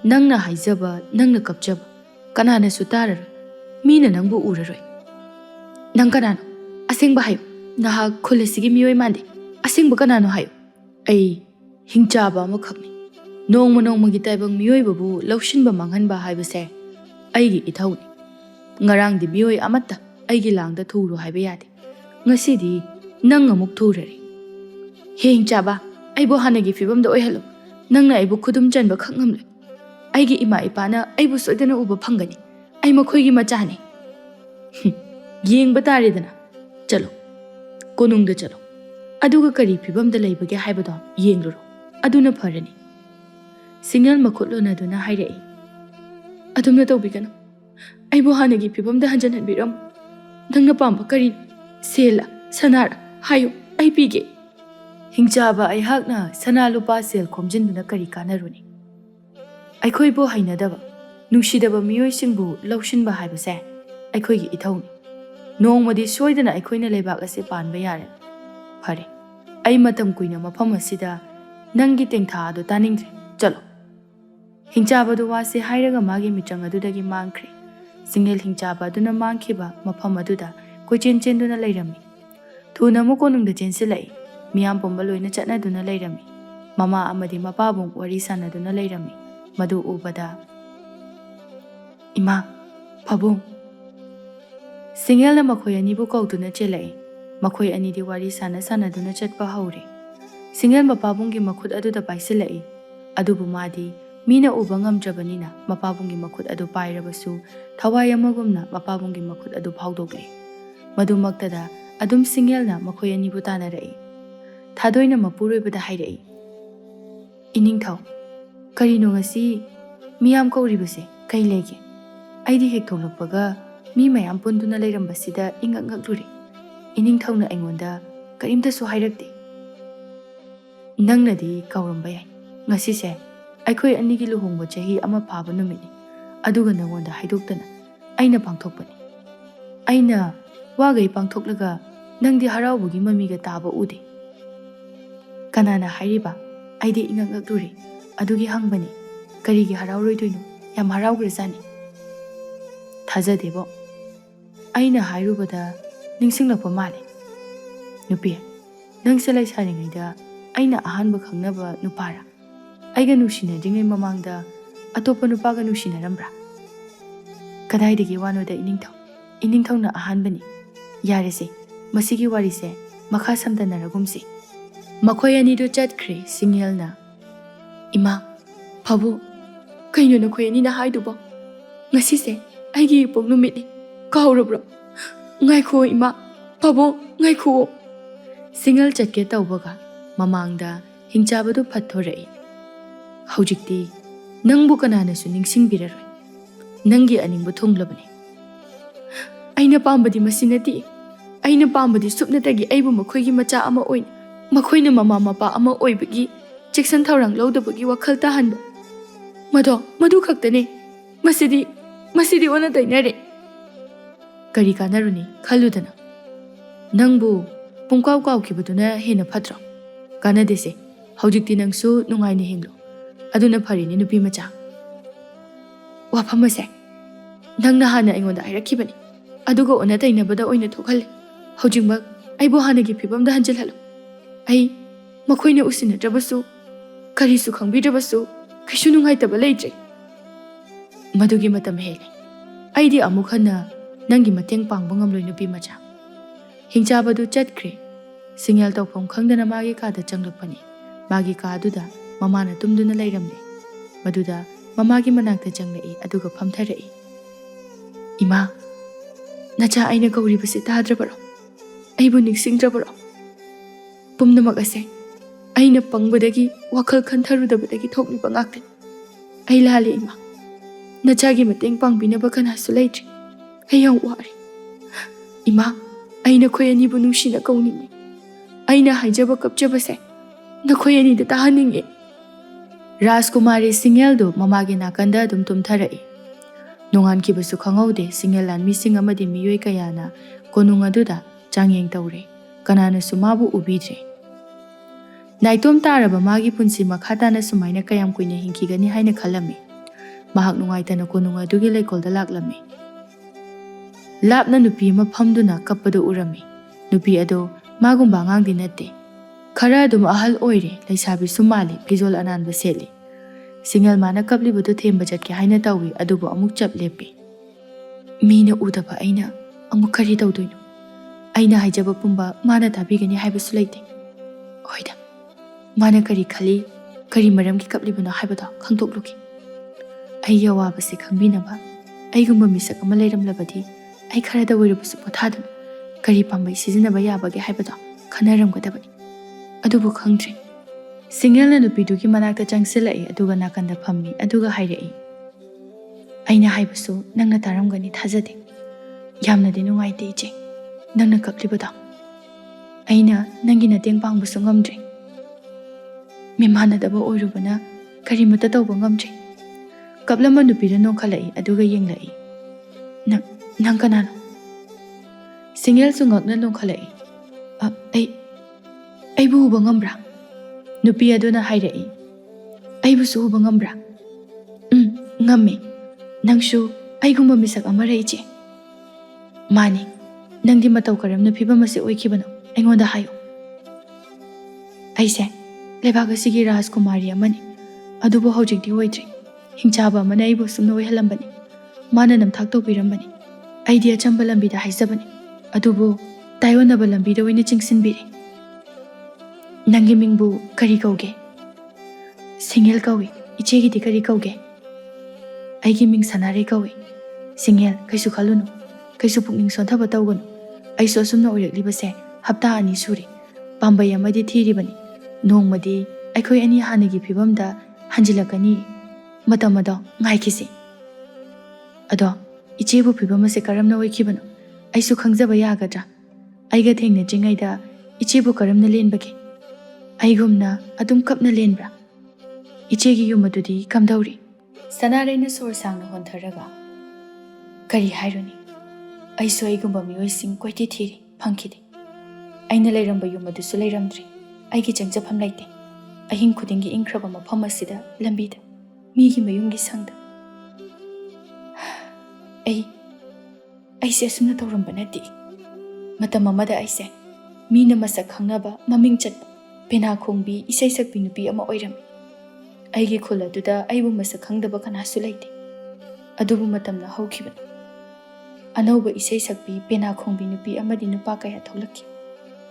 ꯅꯪꯅ ꯍꯥꯏꯖꯕ, ꯅꯪꯅ ꯀꯞꯆꯕ ꯀꯅꯥꯅꯁꯨ ꯇꯥꯔꯔꯣꯏ, ꯃꯤꯅ ꯅꯪꯕꯨ ꯎꯔꯔꯣꯏ꯫ ꯅꯪ ꯀꯅꯥꯅꯣ? ꯑꯁꯦꯡꯕ ꯍꯥꯏꯌꯨ꯫ ꯅꯍꯥꯛ ꯈꯨꯜ ꯑꯁꯤꯒꯤ ꯃꯤꯑꯣꯏ ꯃꯥꯟꯗꯦ꯫ ꯑꯁꯦꯡꯕ ꯀꯅꯥꯅꯣ ꯍꯥꯏꯌꯨ꯫ ꯑꯩ ꯍꯤꯡꯆꯥꯕ ꯑꯃꯈꯛꯅꯤ꯫ ꯅꯣꯡꯃ ꯅꯣꯡꯃꯒꯤ ꯇꯥꯏꯕꯪ ꯃꯤꯑꯣꯏꯕꯕꯨ ꯂꯧꯁꯤꯟꯕ ꯃꯥꯡꯍꯟꯕ ꯍꯥꯏꯕꯁꯦ ꯑꯩꯒꯤ ꯏꯊꯧꯅꯤ꯫ ꯉꯔꯥꯡꯗꯤ ꯃꯤꯑꯣꯏ ꯑꯃꯠꯇ ꯑꯩꯒꯤ ꯂꯥꯡꯗ ꯊꯨꯔꯣ ꯍꯥꯏꯕ ꯌꯥꯗꯦ꯫ ꯉꯁꯤꯗꯤ ꯅꯪ ꯑꯃꯨꯛ ꯊꯨꯔꯔꯤ꯫ ꯍꯦ ꯍꯤꯡꯆꯥꯕ, ꯑꯩꯕꯨ ꯍꯥꯟꯅꯒꯤ ꯐꯤꯕꯝꯗ ꯑꯣꯏꯍꯜꯂꯨ꯫ ꯅꯪꯅ ꯑꯩꯕꯨ ꯈꯨꯗꯨꯝ ꯆꯟꯕ ꯈꯛ ꯉꯝꯂꯣꯏ꯫ ꯑꯩꯒꯤ ꯏꯃꯥ ꯏꯄꯥꯅ ꯑꯩꯕꯨ ꯁꯣꯏꯗꯅ ꯎꯕ ꯐꯪꯒꯅꯤ꯫ ꯑꯩ ꯃꯈꯣꯏꯒꯤ ꯃꯆꯥꯅꯤ꯫ ꯌꯦꯡꯕ ꯇꯥꯔꯦꯗꯅ꯫ ꯆꯠꯂꯣ, ꯀꯣꯅꯨꯡꯗ ꯆꯠꯂꯣ, ꯑꯗꯨꯒ ꯀꯔꯤ ꯐꯤꯕꯝꯗ ꯂꯩꯕꯒꯦ ꯍꯥꯏꯕꯗꯣ ꯌꯦꯡꯂꯨꯔꯣ꯫ ꯑꯗꯨꯅ ꯐꯔꯅꯤ꯫ ꯁꯤꯡꯉꯦꯜ ꯃꯈꯨꯠ ꯂꯣꯟꯅꯗꯨꯅ ꯍꯥꯏꯔꯛꯏ, ꯑꯗꯨꯝꯅ ꯇꯧꯕꯤꯒꯅꯨ꯫ ꯑꯩꯕꯨ ꯍꯥꯟꯅꯒꯤ ꯐꯤꯕꯝꯗ ꯍꯟꯖꯤꯟꯍꯟꯕꯤꯔꯝꯃꯨ꯫ ꯅꯪꯅ ꯄꯥꯝꯕ ꯀꯔꯤꯅꯣ? ꯁꯦꯜꯂ, ꯁꯅꯥꯔ? ꯍꯥꯏꯌꯨ, ꯑꯩ ꯄꯤꯒꯦ꯫ ꯍꯤꯡꯆꯥꯕ, ꯑꯩꯍꯥꯛꯅ ꯁꯅꯥ ꯂꯨꯄꯥ ꯁꯦꯜ ꯈꯣꯝꯖꯤꯟꯗꯨꯅ ꯀꯔꯤ ꯀꯥꯟꯅꯔꯨꯅꯤ? ꯑꯩꯈꯣꯏꯕꯨ ꯍꯩꯅꯗꯕ, ꯅꯨꯡꯁꯤꯗꯕ ꯃꯤꯑꯣꯏꯁꯤꯡꯕꯨ ꯂꯧꯁꯤꯟꯕ ꯍꯥꯏꯕꯁꯦ ꯑꯩꯈꯣꯏꯒꯤ ꯏꯊꯧꯅꯤ꯫ ꯅꯣꯡꯃꯗꯤ ꯁꯣꯏꯗꯅ ꯑꯩꯈꯣꯏꯅ ꯂꯩꯕꯥꯛ ꯑꯁꯤ ꯄꯥꯟꯕ ꯌꯥꯔꯅꯤ꯫ ꯐꯔꯦ, ꯑꯩ ꯃꯇꯝ ꯀꯨꯏꯅ ꯃꯐꯝ ꯑꯁꯤꯗ ꯅꯪꯒꯤ ꯇꯦꯡꯊꯥ ꯑꯗꯨ ꯇꯥꯅꯤꯡꯗ꯭ꯔꯦ꯫ ꯆꯠꯂꯣ꯫ ꯍꯤꯡꯆꯥꯕꯗꯨ ꯋꯥꯁꯤ ꯍꯥꯏꯔꯒ ꯃꯥꯒꯤ ꯃꯤꯇ꯭ꯔꯪ ꯑꯗꯨꯗꯒꯤ ꯃꯥꯡꯈ꯭ꯔꯦ꯫ ꯁꯤꯡꯉꯦꯜ ꯍꯤꯡꯆꯥꯕ ꯑꯗꯨꯅ ꯃꯥꯡꯈꯤꯕ ꯃꯐꯝ ꯑꯗꯨꯗ ꯀꯣꯏꯆꯦꯟ ꯆꯦꯟꯗꯨꯅ ꯂꯩꯔꯝꯃꯤ꯫ ꯊꯨꯅ ꯑꯃꯨꯛ ꯀꯣꯅꯨꯡꯗ ꯆꯦꯟꯁꯤꯜꯂꯛꯏ꯫ ꯃꯤꯌꯥꯝ ꯄꯨꯝꯕ ꯂꯣꯏꯅ ꯆꯠꯅꯗꯨꯅ ꯂꯩꯔꯝꯃꯤ꯫ ꯃꯃꯥ ꯑꯃꯗꯤ ꯃꯄꯥꯕꯨ ꯋꯥꯔꯤ ꯁꯥꯟꯅꯗꯨꯅ ꯂꯩꯔꯝꯃꯤ꯫ ꯃꯗꯨ ꯎꯕꯗ, ꯏꯃꯥ, ꯄꯥꯕꯨꯡ, Singelna makhoi anibu kauduna chelai. Makhoi anidi wari sana sanaduna chatpa haure. Singel mapabunggi makhut aduda paisilai. Adubu madi Meena uba ngamdrabanina mapabunggi makhut adu pairabasu thawai amagumna mapabunggi makhut adu phawdokle. Madumaktada adum singelna makhoi anibu tanarai. Thadoina mapuroibada hairai. Iningthau karino ngasi miyam kauribase kai lege. Aidi hek tholokpaga mi mayam punduna leirambasida ingangakduri. Iningthauna aingonda karimta su hairakte. Nangnadi kauramba yai. Ngasi se aikhoi anigi luhongba chahi ama phaba numini. Aduga nangonda haidoktana aina pangthokpani. Aina wagai pangthoklaga nangdi haraubugi mamiga taba ude. Kanana hairiba aidi ingangakduri. Adugi hangbani karigi harauroidoino yam haraugrasani. Thajadebo aina hairubada ningsinglakpa male. Nupi nang selai saringaida aina ahanba khangnaba nupara. Aiga nusinadringai mamangda atopa nupaga nusinarambra. Kadaidagi wanoda iningthau na ahanbani. Yarese masigi warise makha samdanaragumsi. Makhoi anidu chatkhre singelna. Ima phabu kaino nakhoi anina haidubo. Ngasise aigi ipok numiti kaurabro. Ngaikho ima phabu ngaikho. Single chatke tawbaga mamangda hingchabadu phathorai. Haujikti nangbu kananasu ningsingbiraroi. Nangi aningbu thonglabani. Aina pambadi masinati. Aina pambadi supnatagi aibu makhoigi macha ama oin. Makhoina mama mapa ama oibagi cheksan thaurang lawdabagi wakhal tahanba. Madu khaktane. Masidi ona dainare. Kari kanaruni khaludana. Nangbu pungkaw kibuduna hena phatra. Kanadese haujikti nangsu nungaini hinglo. Aduna pharini nupi macha. Wafamase nangna hana aingonda hairakibani. Aduga ona tainabada oina thokhalle. Haujingba aibo hanagi phibamda hanjalhalo. Ai makhoina usinadrabasu karisu khangbidrabasu kaishu nungaitaba leitre. Madugi matam hele. Aidi amuk hana nangi mateng pangba ngamloi nupi macha. Hingchabadu chatkhre. Singel tawpham khangdana magi kada changlakpani. Magi kaduda mamana tumduna leiramle. Maduda mamagi manakta changlai aduga phamtharai. Ima nacha aina kauribase tadrabaro. Aibu ningsingdrabaro. Pumnamak ase aina pangbadagi wakhal khantharudabadagi thokliba ngakte. Ai lale ima. Nachagi mateng pangbinaba kanasu leitri. Ai yang wari. Ima aina khoi anibu nungsina kauningi. Aina haijaba kapjabase nakhoi anida tahaningi. Rajkumari singeldo mamagi nakanda dum tumtharai. Nungan kibasu khangaude singelan mising amadi miyoi kayana konungaduda changyeng tawre. Kanana sumabu ubidre. Naitom taraba magi punsi makhatana sumaina kayam kuina hinkigani haina khalame. Mahak nungaitana konungadugi leikolda laklame. Lapna nupi ama phamduna kappadu urame. Nupi ado magumba ngangdi natte. Khara adum ahal oire laisabi sumale plijol ananba seli. Single mana kablibudu themba jatke haina tawi adubu amuk chap lepe. Meena udaba aina amuk kari tawdoino. Aina haijaba pumba mana tabigani haibasu leite. Oida mana kari khali kari maramki kablibuna haibada khangtokluki. Ai yawabase khangbinaba aigumba misak ama leiramlabadi ai kharada oirabasu pothaduna kari pambai sizinaba yabage haibada khanaramgadabani. Adubu khangdre. Singelna nupidugi manakta changsilai aduga nakanda phammi aduga hairai. Aina haibasu nangna taramgani thajade. Yamnadi nungaite iche. Nangna kaplibada. Aina nangi nateng pangbusu ngamdre. Mimhanadaba oirubana karimata tawba ngamdre. Kaplama nupida nongkhalai aduga yenglai. Nang kanano? Singel sungakna nongkhalai. Aibu huba ngambra. Nupi aduna hairai. Aibusu huba ngambra. Ngamme. Nangshu aigumba misak amara iche. Mani. Nangdi matau karamna phibamase oikibano. Aingonda hayo. Aise lebaga sigi Rajkumari amani. Adubu haujikdi oidre. Hingchaba amana aibu sumna oihalambani. Mana namthak tawbirambani. ꯑꯩꯗꯤ ꯑꯆꯝꯕ ꯂꯝꯕꯤꯗ ꯍꯥꯏꯖꯕꯅꯤ, ꯑꯗꯨꯕꯨ ꯇꯥꯏꯌꯣꯟꯅꯕ ꯂꯝꯕꯤꯗ ꯑꯣꯏꯅ ꯆꯤꯡꯁꯤꯟꯕꯤꯔꯦ꯫ ꯅꯪꯒꯤ ꯃꯤꯡꯕꯨ ꯀꯔꯤ ꯀꯧꯒꯦ? ꯁꯤꯡꯍꯦꯜ ꯀꯧꯏ꯫ ꯏꯆꯦꯒꯤꯗꯤ ꯀꯔꯤ ꯀꯧꯒꯦ? ꯑꯩꯒꯤ ꯃꯤꯡ ꯁꯅꯥꯔꯩ ꯀꯧꯏ꯫ ꯁꯤꯡꯍꯦꯜ, ꯀꯩꯁꯨ ꯈꯜꯂꯨꯅꯨ, ꯀꯩꯁꯨ ꯄꯨꯛꯅꯤꯡ ꯁꯣꯟꯊꯕ ꯇꯧꯒꯅꯨ꯫ ꯑꯩꯁꯨ ꯑꯁꯨꯝꯅ ꯑꯣꯏꯔꯛꯂꯤꯕꯁꯦ ꯍꯞꯇꯥ 2 ꯁꯨꯔꯦ꯫ ꯄꯥꯝꯕꯩ ꯑꯃꯗꯤ ꯊꯤꯔꯤꯕꯅꯤ꯫ ꯅꯣꯡꯃꯗꯤ ꯑꯩꯈꯣꯏ ꯑꯅꯤ ꯍꯥꯟꯅꯒꯤ ꯐꯤꯕꯝꯗ ꯍꯟꯖꯤꯜꯂꯛꯀꯅꯤ꯫ ꯃꯇꯝ ꯑꯗꯣ ꯉꯥꯏꯈꯤꯁꯤ꯫ ꯑꯗꯣ ꯏꯆꯦꯕꯨ ꯐꯤꯕꯝ ꯑꯁꯦ ꯀꯔꯝꯅ ꯑꯣꯏꯈꯤꯕꯅꯣ? ꯑꯩꯁꯨ ꯈꯪꯖꯕ ꯌꯥꯒꯗ꯭ꯔꯥ? ꯑꯩꯒ ꯊꯦꯡꯅꯗ꯭ꯔꯤꯉꯩꯗ ꯏꯆꯦꯕꯨ ꯀꯔꯝꯅ ꯂꯦꯟꯕꯒꯦ? ꯑꯩꯒꯨꯝꯅ ꯑꯗꯨꯝ ꯀꯞꯅ ꯂꯦꯟꯕ꯭ꯔꯥ? ꯏꯆꯦꯒꯤ ꯌꯨꯝ ꯑꯗꯨꯗꯤ ꯀꯝꯗꯧꯔꯤ? ꯁꯅꯥꯔꯩꯅ ꯁꯣꯔ ꯁꯥꯡꯅ ꯍꯣꯟꯊꯔꯒ, ꯀꯔꯤ ꯍꯥꯏꯔꯨꯅꯤ? ꯑꯩꯁꯨ ꯑꯩꯒꯨꯝꯕ ꯃꯤꯑꯣꯏꯁꯤꯡ ꯀꯣꯏꯊꯤ ꯊꯤꯔꯤ, ꯐꯪꯈꯤꯗꯦ꯫ ꯑꯩꯅ ꯂꯩꯔꯝꯕ ꯌꯨꯝ ꯑꯗꯨꯁꯨ ꯂꯩꯔꯝꯗ꯭ꯔꯤ꯫ ꯑꯩꯒꯤ ꯆꯪꯖꯐꯝ ꯂꯩꯇꯦ꯫ ꯑꯍꯤꯡ ꯈꯨꯗꯤꯡꯒꯤ ꯏꯪꯈ꯭ꯔꯕ ꯃꯐꯝ ꯑꯁꯤꯗ, ꯂꯝꯕꯤꯗ, ꯃꯤꯒꯤ ꯃꯌꯨꯝꯒꯤ ꯁꯪꯗ ꯑꯩꯁꯦ ꯑꯁꯨꯝꯅ ꯇꯧꯔꯝꯕ ꯅꯠꯇꯦ꯫ ꯃꯇꯝ ꯑꯃꯗ ꯑꯩꯁꯦ ꯃꯤꯅ ꯃꯁꯛ ꯈꯪꯅꯕ, ꯃꯃꯤꯡ ꯆꯠꯄ, ꯄꯦꯅꯥ ꯈꯣꯡꯕꯤ, ꯏꯁꯩ ꯁꯛꯄꯤ ꯅꯨꯄꯤ ꯑꯃ ꯑꯣꯏꯔꯝꯃꯤ꯫ ꯑꯩꯒꯤ ꯈꯨꯜ ꯑꯗꯨꯗ ꯑꯩꯕꯨ ꯃꯁꯛ ꯈꯪꯗꯕ ꯀꯅꯥꯁꯨ ꯂꯩꯇꯦ꯫ ꯑꯗꯨꯕꯨ ꯃꯇꯝꯅ ꯍꯧꯈꯤꯕꯅꯤ꯫ ꯑꯅꯧꯕ ꯏꯁꯩ ꯁꯛꯄꯤ, ꯄꯦꯅꯥ ꯈꯣꯡꯕꯤ ꯅꯨꯄꯤ ꯑꯃꯗꯤ ꯅꯨꯄꯥ ꯀꯌꯥ ꯊꯣꯛꯂꯛꯈꯤ꯫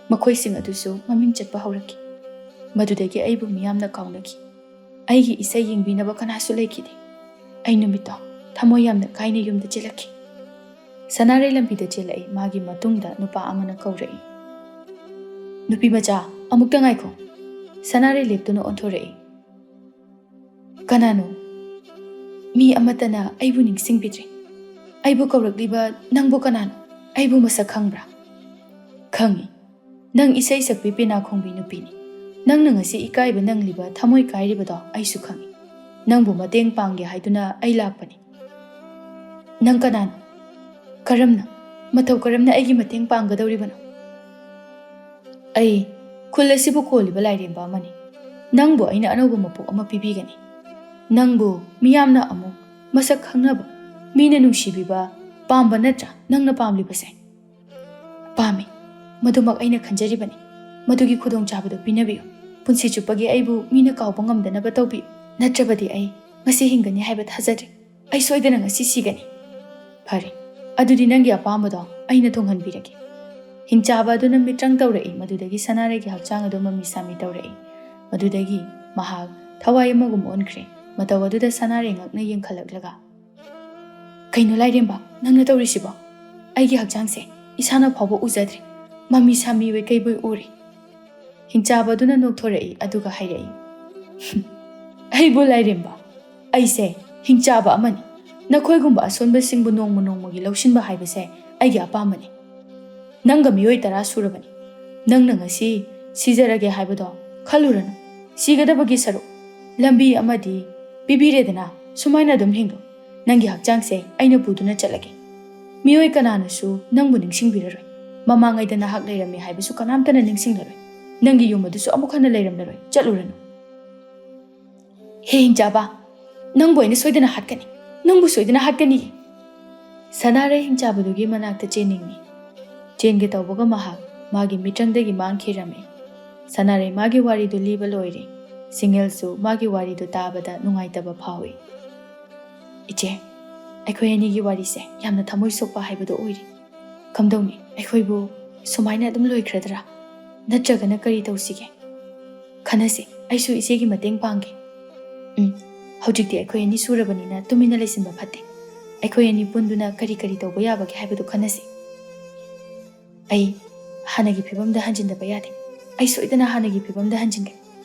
ꯃꯈꯣꯏꯁꯤꯡ ꯑꯗꯨꯁꯨ ꯃꯃꯤꯡ ꯆꯠꯄ ꯍꯧꯔꯛꯈꯤ꯫ ꯃꯗꯨꯗꯒꯤ ꯑꯩꯕꯨ ꯃꯤꯌꯥꯝꯅ ꯀꯥꯎꯅꯈꯤ꯫ ꯑꯩꯒꯤ ꯏꯁꯩ ꯌꯦꯡꯕꯤꯅꯕ ꯀꯅꯥꯁꯨ ꯂꯩꯈꯤꯗꯦ꯫ ꯑꯩ ꯅꯨꯃꯤꯠꯇꯣ ꯊꯃꯣꯏ ꯌꯥꯝꯅ ꯀꯥꯏꯅ ꯌꯨꯝꯗ ꯆꯦꯜꯂꯛꯈꯤ꯫ ꯁꯅꯥꯔꯩ ꯂꯝꯕꯤꯗ ꯆꯦꯜꯂꯛꯏ꯫ ꯃꯥꯒꯤ ꯃꯇꯨꯡꯗ ꯅꯨꯄꯥ ꯑꯃꯅ ꯀꯧꯔꯛꯏ, ꯅꯨꯄꯤ ꯃꯆꯥ, ꯑꯃꯨꯛꯇ ꯉꯥꯏꯈꯣ꯫ ꯁꯅꯥꯔꯩ ꯂꯦꯞꯇꯨꯅ ꯑꯣꯟꯊꯣꯔꯛꯏ꯫ ꯀꯅꯥꯅꯣ? ꯃꯤ ꯑꯃꯠꯇꯅ ꯑꯩꯕꯨ ꯅꯤꯡꯁꯤꯡꯕꯤꯗ꯭ꯔꯦ꯫ ꯑꯩꯕꯨ ꯀꯧꯔꯛꯂꯤꯕ ꯅꯪꯕꯨ ꯀꯅꯥꯅꯣ? ꯑꯩꯕꯨ ꯃꯁꯛ ꯈꯪꯕ꯭ꯔꯥ? ꯈꯪꯏ, ꯅꯪ ꯏꯁꯩ ꯁꯛꯄꯤ, ꯄꯦꯅꯥ ꯈꯣꯡꯕꯤ ꯅꯨꯄꯤꯅꯤ꯫ ꯅꯪꯅ ꯉꯁꯤ ꯏꯀꯥꯏꯕ ꯅꯪꯂꯤꯕ, ꯊꯃꯣꯏ ꯀꯥꯏꯔꯤꯕꯗꯣ ꯑꯩꯁꯨ ꯈꯪꯏ꯫ ꯅꯪꯕꯨ ꯃꯇꯦꯡ ꯄꯥꯡꯒꯦ ꯍꯥꯏꯗꯨꯅ ꯑꯩ ꯂꯥꯛꯄꯅꯤ꯫ ꯅꯪ ꯀꯅꯥꯅꯣ? ꯀꯔꯝꯅ, ꯃꯇꯧ ꯀꯔꯝꯅ ꯑꯩꯒꯤ ꯃꯇꯦꯡ ꯄꯥꯡꯒꯗꯧꯔꯤꯕꯅꯣ? ꯑꯩ ꯈꯨꯜ ꯑꯁꯤꯕꯨ ꯀꯣꯜꯂꯤꯕ ꯂꯥꯏꯔꯦꯝꯕ ꯑꯃꯅꯤ꯫ ꯅꯪꯕꯨ ꯑꯩꯅ ꯑꯅꯧꯕ ꯃꯄꯣꯛ ꯑꯃ ꯄꯤꯕꯤꯒꯅꯤ꯫ ꯅꯪꯕꯨ ꯃꯤꯌꯥꯝꯅ ꯑꯃꯨꯛ ꯃꯁꯛ ꯈꯪꯅꯕ, ꯃꯤꯅ ꯅꯨꯡꯁꯤꯕꯤꯕ ꯄꯥꯝꯕ ꯅꯠꯇ꯭ꯔꯥ ꯅꯪꯅ ꯄꯥꯝꯂꯤꯕꯁꯦ? ꯄꯥꯝꯃꯤ, ꯃꯗꯨꯃꯛ ꯑꯩꯅ ꯈꯟꯖꯔꯤꯕꯅꯤ꯫ ꯃꯗꯨꯒꯤ ꯈꯨꯗꯣꯡꯆꯥꯕꯗꯨ ꯄꯤꯅꯕꯤꯌꯨ꯫ ꯄꯨꯟꯁꯤ ꯆꯨꯞꯄꯒꯤ ꯑꯩꯕు ꯃꯤꯅ ꯀꯥꯎꯕ ꯉꯝꯗꯅꯕ ꯇꯧꯕꯤꯌꯨ꯫ ꯅꯠꯇ꯭ꯔꯕꯗꯤ ꯑꯩ ꯉꯁꯤ ꯍꯤꯡꯒꯅꯤ ꯍꯥꯏꯕ ꯊꯥꯖꯗ꯭ꯔꯦ꯫ ꯑꯩ ꯁꯣꯏꯗꯅ ꯉꯁꯤ ꯁꯤꯒꯅꯤ꯫ ꯐꯔꯦ, ꯑꯗꯨꯗꯤ ꯅꯪꯒꯤ ꯑꯄꯥꯝꯕꯗꯣ ꯑꯩꯅ ꯊꯨꯡꯍꯟꯕꯤꯔꯒꯦ꯫ ꯍꯤꯡꯆꯥꯕ ꯑꯗꯨꯅ ꯃꯤꯇ꯭ꯔꯪ ꯇꯧꯔꯛꯏ꯫ ꯃꯗꯨꯗꯒꯤ ꯁꯅꯥꯔꯩꯒꯤ ꯍꯛꯆꯥꯡ ꯑꯗꯨ ꯃꯃꯤ ꯁꯥꯃꯤ ꯇꯧꯔꯛꯏ꯫ ꯃꯗꯨꯗꯒꯤ ꯃꯍꯥꯛ ꯊꯋꯥꯏ ꯑꯃꯒꯨꯝ ꯑꯣꯟꯈ꯭ꯔꯦ꯫ ꯃꯇꯧ ꯑꯗꯨꯗ ꯁꯅꯥꯔꯩ ꯉꯛꯅ ꯌꯦꯡꯈꯠꯂꯛꯂꯒ, ꯀꯩꯅꯣ ꯂꯥꯏꯔꯦꯝꯕ, ꯅꯪꯅ ꯇꯧꯔꯤꯁꯤꯕꯣ? ꯑꯩꯒꯤ ꯍꯛꯆꯥꯡꯁꯦ ꯏꯁꯥꯅ ꯐꯥꯎꯕ ꯎꯖꯗ꯭ꯔꯦ꯫ ꯃꯃꯤ ꯁꯥꯃꯤ ꯑꯣꯏ ꯀꯩꯕꯣꯏ ꯎꯔꯦ꯫ ꯍꯤꯡꯆꯥꯕ ꯑꯗꯨꯅ ꯅꯣꯛꯊꯣꯔꯛꯏ ꯑꯗꯨꯒ ꯍꯥꯏꯔꯛꯏ, ꯑꯩꯕꯨ ꯂꯥꯏꯔꯦꯝꯕ, ꯑꯩꯁꯦ ꯍꯤꯡꯆꯥꯕ ꯑꯃꯅꯤ꯫ ꯅꯈꯣꯏꯒꯨꯝꯕ ꯑꯁꯣꯟꯕꯁꯤꯡꯕꯨ ꯅꯣꯡꯃ ꯅꯣꯡꯃꯒꯤ ꯂꯧꯁꯤꯟꯕ ꯍꯥꯏꯕꯁꯦ ꯑꯩꯒꯤ ꯑꯄꯥꯝꯕꯅꯤ꯫ ꯅꯪꯒ ꯃꯤꯑꯣꯏ 10 ꯁꯨꯔꯕꯅꯤ꯫ ꯅꯪꯅ ꯉꯁꯤ ꯁꯤꯖꯔꯒꯦ ꯍꯥꯏꯕꯗꯣ ꯈꯜꯂꯨꯔꯅꯨ꯫ ꯁꯤꯒꯗꯕꯒꯤ ꯁꯔꯨꯛ ꯂꯝꯕꯤ ꯑꯃꯗꯤ ꯄꯤꯕꯤꯔꯦꯗꯅ, ꯁꯨꯃꯥꯏꯅ ꯑꯗꯨꯝ ꯍꯤꯡꯂꯨ꯫ ꯅꯪꯒꯤ ꯍꯛꯆꯥꯡꯁꯦ ꯑꯩꯅ ꯄꯨꯗꯨꯅ ꯆꯠꯂꯒꯦ꯫ ꯃꯤꯑꯣꯏ ꯀꯅꯥꯅꯁꯨ ꯅꯪꯕꯨ ꯅꯤꯡꯁꯤꯡꯕꯤꯔꯔꯣꯏ꯫ ꯃꯃꯥꯡꯉꯩꯗ ꯅꯍꯥꯛ ꯂꯩꯔꯝꯃꯤ ꯍꯥꯏꯕꯁꯨ ꯀꯅꯥꯝꯇꯅ ꯅꯤꯡꯁꯤꯡꯂꯔꯣꯏ꯫ ꯅꯪꯒꯤ ꯌꯨꯝ ꯑꯗꯨꯁꯨ ꯑꯃꯨꯛ ꯍꯟꯅ ꯂꯩꯔꯝꯂꯔꯣꯏ꯫ ꯆꯠꯂꯨꯔꯅꯨ꯫ ꯍꯦ ꯍꯤꯡꯆꯥꯕ, ꯅꯪꯕꯨ ꯑꯩꯅ ꯁꯣꯏꯗꯅ ꯍꯥꯠꯀꯅꯤ꯫ ꯅꯪꯕꯨ ꯁꯣꯏꯗꯅ ꯍꯥꯠꯀꯅꯤ꯫ ꯁꯅꯥꯔꯩ ꯍꯤꯡꯆꯥꯕꯗꯨꯒꯤ ꯃꯅꯥꯛꯇ ꯆꯦꯟꯅꯤꯡꯉꯤ꯫ ꯆꯦꯟꯒꯦ ꯇꯧꯕꯒ ꯃꯍꯥꯛ ꯃꯥꯒꯤ ꯃꯤꯇ꯭ꯔꯪꯗꯒꯤ ꯃꯥꯡꯈꯤꯔꯝꯃꯤ꯫ ꯁꯅꯥꯔꯩ ꯃꯥꯒꯤ ꯋꯥꯔꯤꯗꯨ ꯂꯤꯕ ꯂꯣꯏꯔꯦ꯫ ꯁꯤꯡꯍꯦꯜꯁꯨ ꯃꯥꯒꯤ ꯋꯥꯔꯤꯗꯨ ꯇꯥꯕꯗ ꯅꯨꯡꯉꯥꯏꯇꯕ ꯐꯥꯎꯏ꯫ ꯏꯆꯦ, ꯑꯩꯈꯣꯏ ꯑꯅꯤꯒꯤ ꯋꯥꯔꯤꯁꯦ ꯌꯥꯝꯅ ꯊꯃꯣꯏ ꯁꯣꯛꯄ ꯍꯥꯏꯕꯗꯨ ꯑꯣꯏꯔꯤ꯫ ꯀꯝꯗꯧꯅꯤ, ꯑꯩꯈꯣꯏꯕꯨ ꯁꯨꯃꯥꯏꯅ ꯑꯗꯨꯝ ꯂꯣꯏꯈ꯭ꯔꯗ꯭ꯔꯥ? ꯅꯠꯇ꯭ꯔꯒꯅ ꯀꯔꯤ ꯇꯧꯁꯤꯒꯦ? ꯈꯟꯅꯁꯤ꯫ ꯑꯩꯁꯨ ꯏꯆꯦꯒꯤ ꯃꯇꯦꯡ ꯄꯥꯡꯒꯦ꯫ ꯍꯧꯖꯤꯛꯇꯤ ꯑꯩꯈꯣꯏ ꯑꯅꯤ ꯁꯨꯔꯕꯅꯤꯅ ꯇꯨꯃꯤꯟꯅ ꯂꯩꯁꯤꯟꯕ ꯐꯠꯇꯦ꯫ ꯑꯩꯈꯣꯏ ꯑꯅꯤ ꯄꯨꯟꯗꯨꯅ ꯀꯔꯤ ꯀꯔꯤ ꯇꯧꯕ ꯌꯥꯕꯒꯦ ꯍꯥꯏꯕꯗꯨ ꯈꯟꯅꯁꯤ꯫ ꯑꯩ ꯍꯥꯟꯅꯒꯤ ꯐꯤꯕꯝꯗ ꯍꯟꯖꯤꯟꯗꯕ ꯌꯥꯗꯦ꯫ ꯑꯩ ꯁꯣꯏꯗꯅ ꯍꯥꯟꯅꯒꯤ ꯐꯤꯕꯝꯗ ꯍꯟꯖꯤꯟꯒꯅꯤ꯫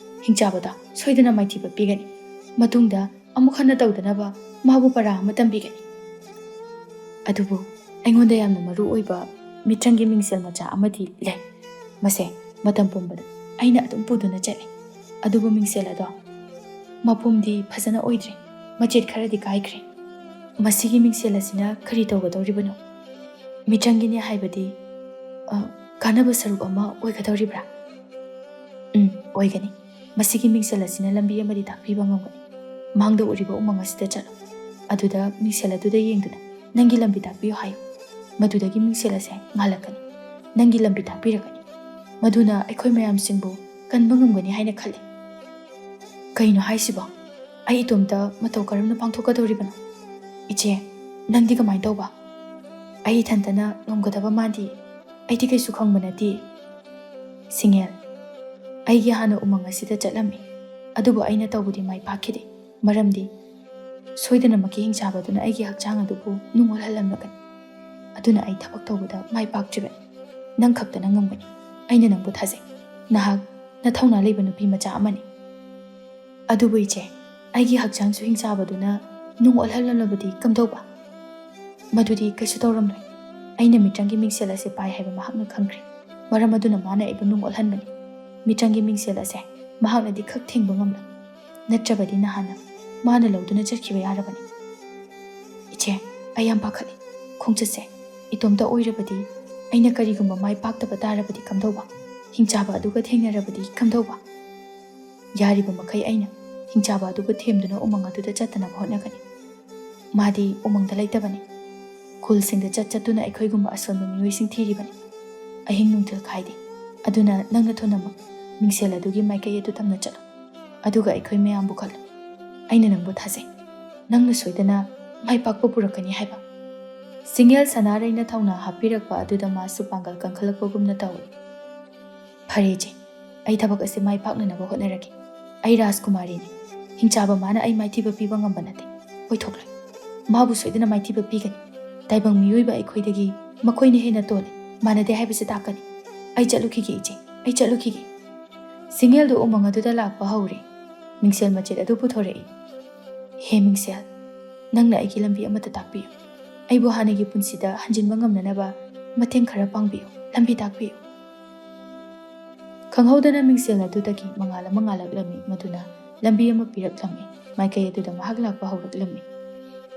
ꯍꯤꯡꯆꯥꯕꯗ ꯁꯣꯏꯗꯅ ꯃꯥꯏꯊꯤꯕ ꯄꯤꯒꯅꯤ꯫ ꯃꯇꯨꯡꯗ ꯑꯃꯨꯛ ꯍꯟꯅ ꯇꯧꯗꯅꯕ ꯃꯥꯕꯨ ꯄꯔꯥ ꯑꯃ ꯇꯝꯕꯤꯒꯅꯤ꯫ ꯑꯗꯨꯕꯨ ꯑꯩꯉꯣꯟꯗ ꯌꯥꯝꯅ ꯃꯔꯨ ꯑꯣꯏꯕ ꯃꯤꯇ꯭ꯔꯪꯒꯤ ꯃꯤꯡꯁꯦꯜ ꯃꯆꯥ ꯑꯃꯗꯤ ꯂꯩ꯫ ꯃꯁꯦ ꯃꯇꯝ ꯄꯨꯝꯕꯗ ꯑꯩꯅ ꯑꯗꯨꯝ ꯄꯨꯗꯨꯅ ꯆꯠꯂꯤ꯫ ꯑꯗꯨꯕꯨ ꯃꯤꯡꯁꯦꯜ ꯑꯗꯣ ꯃꯄꯨꯝꯗꯤ ꯐꯖꯅ ꯑꯣꯏꯗ꯭ꯔꯤ꯫ ꯃꯆꯦꯠ ꯈꯔꯗꯤ ꯀꯥꯏꯈ꯭ꯔꯦ꯫ ꯃꯁꯤꯒꯤ ꯃꯤꯡꯁꯦꯜ ꯑꯁꯤꯅ ꯀꯔꯤ ꯇꯧꯒꯗꯧꯔꯤꯕꯅꯣ? ꯃꯤꯇ꯭ꯔꯪꯒꯤꯅꯤ ꯍꯥꯏꯕꯗꯤ ꯀꯥꯟꯅꯕ ꯁꯔꯨꯛ ꯑꯃ ꯑꯣꯏꯒꯗꯧꯔꯤꯕ꯭ꯔꯥ? ꯑꯣꯏꯒꯅꯤ꯫ ꯃꯁꯤꯒꯤ ꯃꯤꯡꯁꯦꯜ ꯑꯁꯤꯅ ꯂꯝꯕꯤ ꯑꯃꯗꯤ ꯇꯥꯛꯄꯤꯕ ꯉꯝꯒꯅꯤ꯫ ꯃꯥꯡꯗ ꯎꯔꯤꯕ ꯎꯃꯪ ꯑꯁꯤꯗ ꯆꯠꯂꯨ꯫ ꯑꯗꯨꯗ ꯃꯤꯡꯁꯦꯜ ꯑꯗꯨꯗ ꯌꯦꯡꯗꯨꯅ ꯅꯪꯒꯤ ꯂꯝꯕꯤ ꯇꯥꯛꯄꯤꯌꯨ ꯍꯥꯏꯌꯨ꯫ ꯃꯗꯨꯗꯒꯤ ꯃꯤꯡꯁꯦꯜ ꯑꯁꯦ ꯉꯥꯜꯂꯛꯀꯅꯤ꯫ ꯅꯪꯒꯤ ꯂꯝꯕꯤ ꯇꯥꯛꯄꯤꯔꯛꯀꯅꯤ꯫ ꯃꯗꯨꯅ ꯑꯩꯈꯣꯏ ꯃꯌꯥꯝꯁꯤꯡꯕꯨ ꯀꯟꯕ ꯉꯝꯒꯅꯤ ꯍꯥꯏꯅ ꯈꯜꯂꯤ꯫ ꯀꯩꯅꯣ ꯍꯥꯏꯁꯤꯕꯣ? ꯑꯩ ꯏꯇꯣꯝꯇ ꯃꯇꯧ ꯀꯔꯝꯅ ꯄꯥꯡꯊꯣꯛꯀꯗꯧꯔꯤꯕꯅꯣ? ꯏꯆꯦ, ꯅꯪꯗꯤ ꯀꯃꯥꯏꯅ ꯇꯧꯕ? ꯑꯩ ꯏꯊꯟꯇꯅ ꯉꯝꯒꯗꯕ ꯃꯥꯟꯗꯦ ꯑꯩꯗꯤ ꯀꯩꯁꯨ ꯈꯪꯕ ꯅꯠꯇꯦ ꯁꯤꯡꯌꯦꯜ ꯑꯩꯒꯤ ꯍꯥꯟꯅ ꯎꯃꯪ ꯑꯁꯤꯗ ꯆꯠꯂꯝꯃꯤ ꯑꯗꯨꯕꯨ ꯑꯩꯅ ꯇꯧꯕꯗꯤ ꯃꯥꯏ ꯄꯥꯛꯈꯤꯗꯦ ꯃꯔꯝꯗꯤ ꯁꯣꯏꯗꯅꯃꯛꯀꯤ ꯍꯤꯡꯆꯥꯕꯗꯨꯅ ꯑꯩꯒꯤ ꯍꯛꯆꯥꯡ ꯑꯗꯨꯕꯨ ꯅꯨꯡ ꯑꯣꯜꯍꯜꯂꯝꯂꯒꯅꯤ ꯑꯗꯨꯅ ꯑꯩ ꯊꯕꯛ ꯇꯧꯕꯗ ꯃꯥꯏ ꯄꯥꯛꯇ꯭ꯔꯤꯕꯅꯤ ꯅꯪ ꯈꯛꯇꯅ ꯉꯝꯒꯅꯤ ꯑꯩꯅ ꯅꯪꯕꯨ ꯊꯥꯖꯩ ꯅꯍꯥꯛ ꯅꯊꯧꯅꯥ ꯂꯩꯕ ꯅꯨꯄꯤ ꯃꯆꯥ ꯑꯃꯅꯤ ꯑꯗꯨꯕꯨ ꯏꯆꯦ ꯑꯩꯒꯤ ꯍꯛꯆꯥꯡꯁꯨ ꯍꯤꯡꯆꯥꯕꯗꯨꯅ ꯅꯨꯡ ꯑꯣꯜꯍꯜꯂꯝꯂꯕꯗꯤ ꯀꯝꯗꯧꯕ ꯃꯗꯨꯗꯤ ꯀꯩꯁꯨ ꯇꯧꯔꯝꯂꯣꯏ ꯑꯩꯅ ꯃꯤꯇ꯭ꯔꯪꯒꯤ ꯃꯤꯡꯁꯦꯜ ꯑꯁꯤ ꯄꯥꯏ ꯍꯥꯏꯕ ꯃꯍꯥꯛꯅ ꯈꯪꯈ꯭ꯔꯦ ꯃꯔꯝ ꯑꯗꯨꯅ ꯃꯥꯅ ꯑꯩꯕꯨ ꯅꯨꯡ ꯑꯣꯜꯍꯟꯕꯅꯤ ꯃꯤꯇ꯭ꯔꯪꯒꯤ ꯃꯤꯡꯁꯦꯜ ꯑꯁꯦ ꯃꯍꯥꯛꯅꯗꯤ ꯈꯛ ꯊꯤꯡꯕ ꯉꯝꯂꯣꯏ ꯅꯠꯇ꯭ꯔꯕꯗꯤ ꯅꯍꯥꯟꯅ ꯃꯥꯅ ꯂꯧꯗꯨꯅ ꯆꯠꯈꯤꯕ ꯌꯥꯔꯕꯅꯤ ꯏꯆꯦ ꯑꯩ ꯌꯥꯝ ꯄꯥꯈꯠꯂꯤ ꯈꯣꯡꯆꯠꯁꯦ ꯏꯇꯣꯝꯇ ꯑꯣꯏꯔꯕꯗꯤ ꯑꯩꯅ ꯀꯔꯤꯒꯨꯝꯕ ꯃꯥꯏ ꯄꯥꯛꯇꯕ ꯇꯥꯔꯕꯗꯤ ꯀꯝꯗꯧꯕ ꯍꯤꯡꯆꯥꯕ ꯑꯗꯨꯒ ꯊꯦꯡꯅꯔꯕꯗꯤ ꯀꯝꯗꯧꯕ ꯌꯥꯔꯤꯕ ꯃꯈꯩ ꯑꯩꯅ ꯍꯤꯡꯆꯥꯕ ꯑꯗꯨꯕꯨ ꯊꯦꯝꯗꯨꯅ ꯎꯃꯪ ꯑꯗꯨꯗ ꯆꯠꯇꯅꯕ ꯍꯣꯠꯅꯒꯅꯤ ꯃꯥꯗꯤ ꯎꯃꯪꯗ ꯂꯩꯇꯕꯅꯤ ꯈꯨꯜꯁꯤꯡꯗ ꯆꯠꯇꯨꯅ ꯑꯩꯈꯣꯏꯒꯨꯝꯕ ꯑꯁꯣꯟꯕ ꯃꯤꯑꯣꯏꯁꯤꯡ ꯊꯤꯔꯤꯕꯅꯤ ꯑꯍꯤꯡ ꯅꯨꯡꯊꯤꯜ ꯈꯥꯏꯗꯦ ꯑꯗꯨꯅ ꯅꯪꯅ ꯊꯨꯅꯃꯛ ꯃꯤꯡꯁꯦꯜ ꯑꯗꯨꯒꯤ ꯃꯥꯏꯀꯩ ꯑꯗꯨ ꯇꯝꯅ ꯆꯠꯂꯨ ꯑꯗꯨꯒ ꯑꯩꯈꯣꯏ ꯃꯌꯥꯝꯕꯨ ꯈꯜꯂꯨ ꯑꯩꯅ ꯅꯪꯕꯨ ꯊꯥꯖꯩ ꯅꯪꯅ ꯁꯣꯏꯗꯅ ꯃꯥꯏ ꯄꯥꯛꯄ ꯄꯨꯔꯛꯀꯅꯤ ꯍꯥꯏꯕ ꯁꯤꯡꯌꯦꯜ ꯁꯅꯥꯔꯩꯅ ꯊꯧꯅꯥ ꯍꯥꯞꯄꯤꯔꯛꯄ ꯑꯗꯨꯗ ꯃꯥꯁꯨ ꯄꯥꯡꯒꯜ ꯀꯟꯈꯠꯂꯛꯄꯒꯨꯝꯅ ꯇꯧꯏ ꯐꯔꯦ ꯏꯆꯦ ꯑꯩ ꯊꯕꯛ ꯑꯁꯤ ꯃꯥꯏ ꯄꯥꯛꯅꯅꯕ ꯍꯣꯠꯅꯔꯒꯦ ꯑꯩ ꯔꯥꯖꯀꯨꯃꯥꯔꯤꯅꯤ ꯍꯤꯡꯆꯥꯕ ꯃꯥꯅ ꯑꯩ ꯃꯥꯏꯊꯤꯕ ꯄꯤꯕ ꯉꯝꯕ ꯅꯠꯇꯦ ꯑꯣꯏꯊꯣꯛꯂꯣꯏ ꯃꯥꯕꯨ ꯁꯣꯏꯗꯅ ꯃꯥꯏꯊꯤꯕ ꯄꯤꯒꯅꯤ ꯇꯥꯏꯕꯪ ꯃꯤꯑꯣꯏꯕ ꯑꯩꯈꯣꯏꯗꯒꯤ ꯃꯈꯣꯏꯅ ꯍꯦꯟꯅ ꯇꯣꯜꯂꯤ ꯃꯥꯟꯅꯗꯦ ꯍꯥꯏꯕꯁꯤ ꯇꯥꯛꯀꯅꯤ ꯑꯩ ꯆꯠꯂꯨꯈꯤꯒꯦ ꯏꯆꯦ ꯑꯩ ꯆꯠꯂꯨꯈꯤꯒꯦ ꯁꯤꯡꯌꯦꯜꯗꯨ ꯎꯃꯪ ꯑꯗꯨꯗ ꯂꯥꯛꯄ ꯍꯧꯔꯦ ꯃꯤꯡꯁꯦꯜ ꯃꯆꯦꯠ ꯑꯗꯨ ꯄꯨꯊꯣꯔꯛꯏ ꯍꯦ ꯃꯤꯡꯁꯦꯜ ꯅꯪꯅ ꯑꯩꯒꯤ ꯂꯝꯕꯤ ꯑꯃꯠꯇ ꯇꯥꯛꯄꯤꯌꯨ ꯑꯩꯕꯨ ꯍꯥꯟꯅꯒꯤ ꯄꯨꯟꯁꯤꯗ ꯍꯟꯖꯤꯟꯕ ꯉꯝꯅꯅꯕ ꯃꯇꯦꯡ ꯈꯔ ꯄꯥꯡꯕꯤꯌꯨ ꯂꯝꯕꯤ ꯇꯥꯛꯄꯤꯌꯨ ꯈꯪꯍꯧꯗꯅ ꯃꯤꯡꯁꯦꯜ ꯑꯗꯨꯗꯒꯤ ꯃꯉꯥꯜ ꯑꯃ ꯉꯥꯜꯂꯛꯂꯝꯃꯤ ꯃꯗꯨꯅ ꯂꯝꯕꯤ ꯑꯃ ꯄꯤꯔꯛꯂꯝꯃꯤ ꯃꯥꯏꯀꯩ ꯑꯗꯨꯗ ꯃꯍꯥꯛ ꯂꯥꯛꯄ ꯍꯧꯔꯛꯂꯝꯃꯤ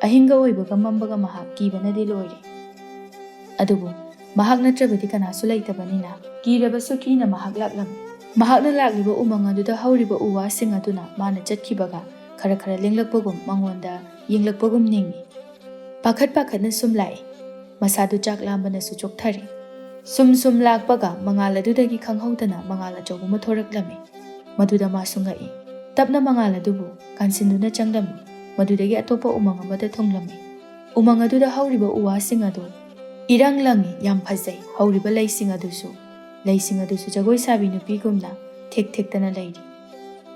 ꯑꯍꯤꯡꯒ ꯑꯣꯏꯕꯒ ꯃꯝꯕꯒ ꯃꯍꯥꯛ ꯀꯤꯕꯅꯗꯤ ꯂꯣꯏꯔꯦ ꯑꯗꯨꯕꯨ ꯃꯍꯥꯛ ꯅꯠꯇ꯭ꯔꯕꯗꯤ ꯀꯅꯥꯁꯨ ꯂꯩꯇꯕꯅꯤꯅ ꯀꯤꯔꯕꯁꯨ ꯀꯤꯅ ꯃꯍꯥꯛ ꯂꯥꯛꯂꯝꯃꯤ ꯃꯍꯥꯛꯅ ꯂꯥꯛꯂꯤꯕ ꯎꯃꯪ ꯑꯗꯨꯗ ꯍꯧꯔꯤꯕ ꯎ ꯋꯥꯁꯤꯡ ꯑꯗꯨꯅ ꯃꯥꯅ ꯆꯠꯈꯤꯕꯒ ꯈꯔ ꯈꯔ ꯂꯦꯡꯂꯛꯄꯒꯨꯝ ꯃꯉꯣꯟꯗ ꯌꯦꯡꯂꯛꯄꯒꯨꯝ ꯅꯤꯡꯏ ꯄꯥꯈꯠꯅ ꯁꯨꯝ ꯂꯥꯛꯏ ꯃꯁꯥꯗꯨ ꯆꯥꯛ ꯂꯥꯝꯕꯅꯁꯨ ꯆꯣꯛꯊꯔꯤ ꯁꯨꯝ ꯂꯥꯛꯄꯒ ꯃꯉꯥꯜ ꯑꯗꯨꯗꯒꯤ ꯈꯪꯍꯧꯗꯅ ꯃꯉꯥꯜ ꯑꯆꯧꯕ ꯑꯃ ꯊꯣꯔꯛꯂꯝꯃꯤ ꯃꯗꯨꯗ ꯃꯥꯁꯨ ꯉꯛꯏ ꯇꯞꯅ ꯃꯉꯥꯜ ꯑꯗꯨꯕꯨ ꯀꯥꯟꯁꯤꯟꯗꯨꯅ ꯆꯪꯂꯝꯃꯤ ꯃꯗꯨꯗꯒꯤ ꯑꯇꯣꯞꯄ ꯎꯃꯪ ꯑꯃꯗ ꯊꯨꯡꯂꯝꯃꯤ ꯎꯃꯪ ꯑꯗꯨꯗ ꯍꯧꯔꯤꯕ ꯎ ꯋꯥꯁꯤꯡ ꯑꯗꯨ ꯏꯔꯪ ꯂꯪꯏ ꯌꯥꯝ ꯐꯖꯩ ꯍꯧꯔꯤꯕ ꯂꯩꯁꯤꯡ ꯑꯗꯨꯁꯨ ꯖꯒꯣꯏ ꯁꯥꯕꯤ ꯅꯨꯄꯤꯒꯨꯝꯅ ꯊꯦꯛ ꯊꯦꯛꯇꯅ ꯂꯩꯔꯤ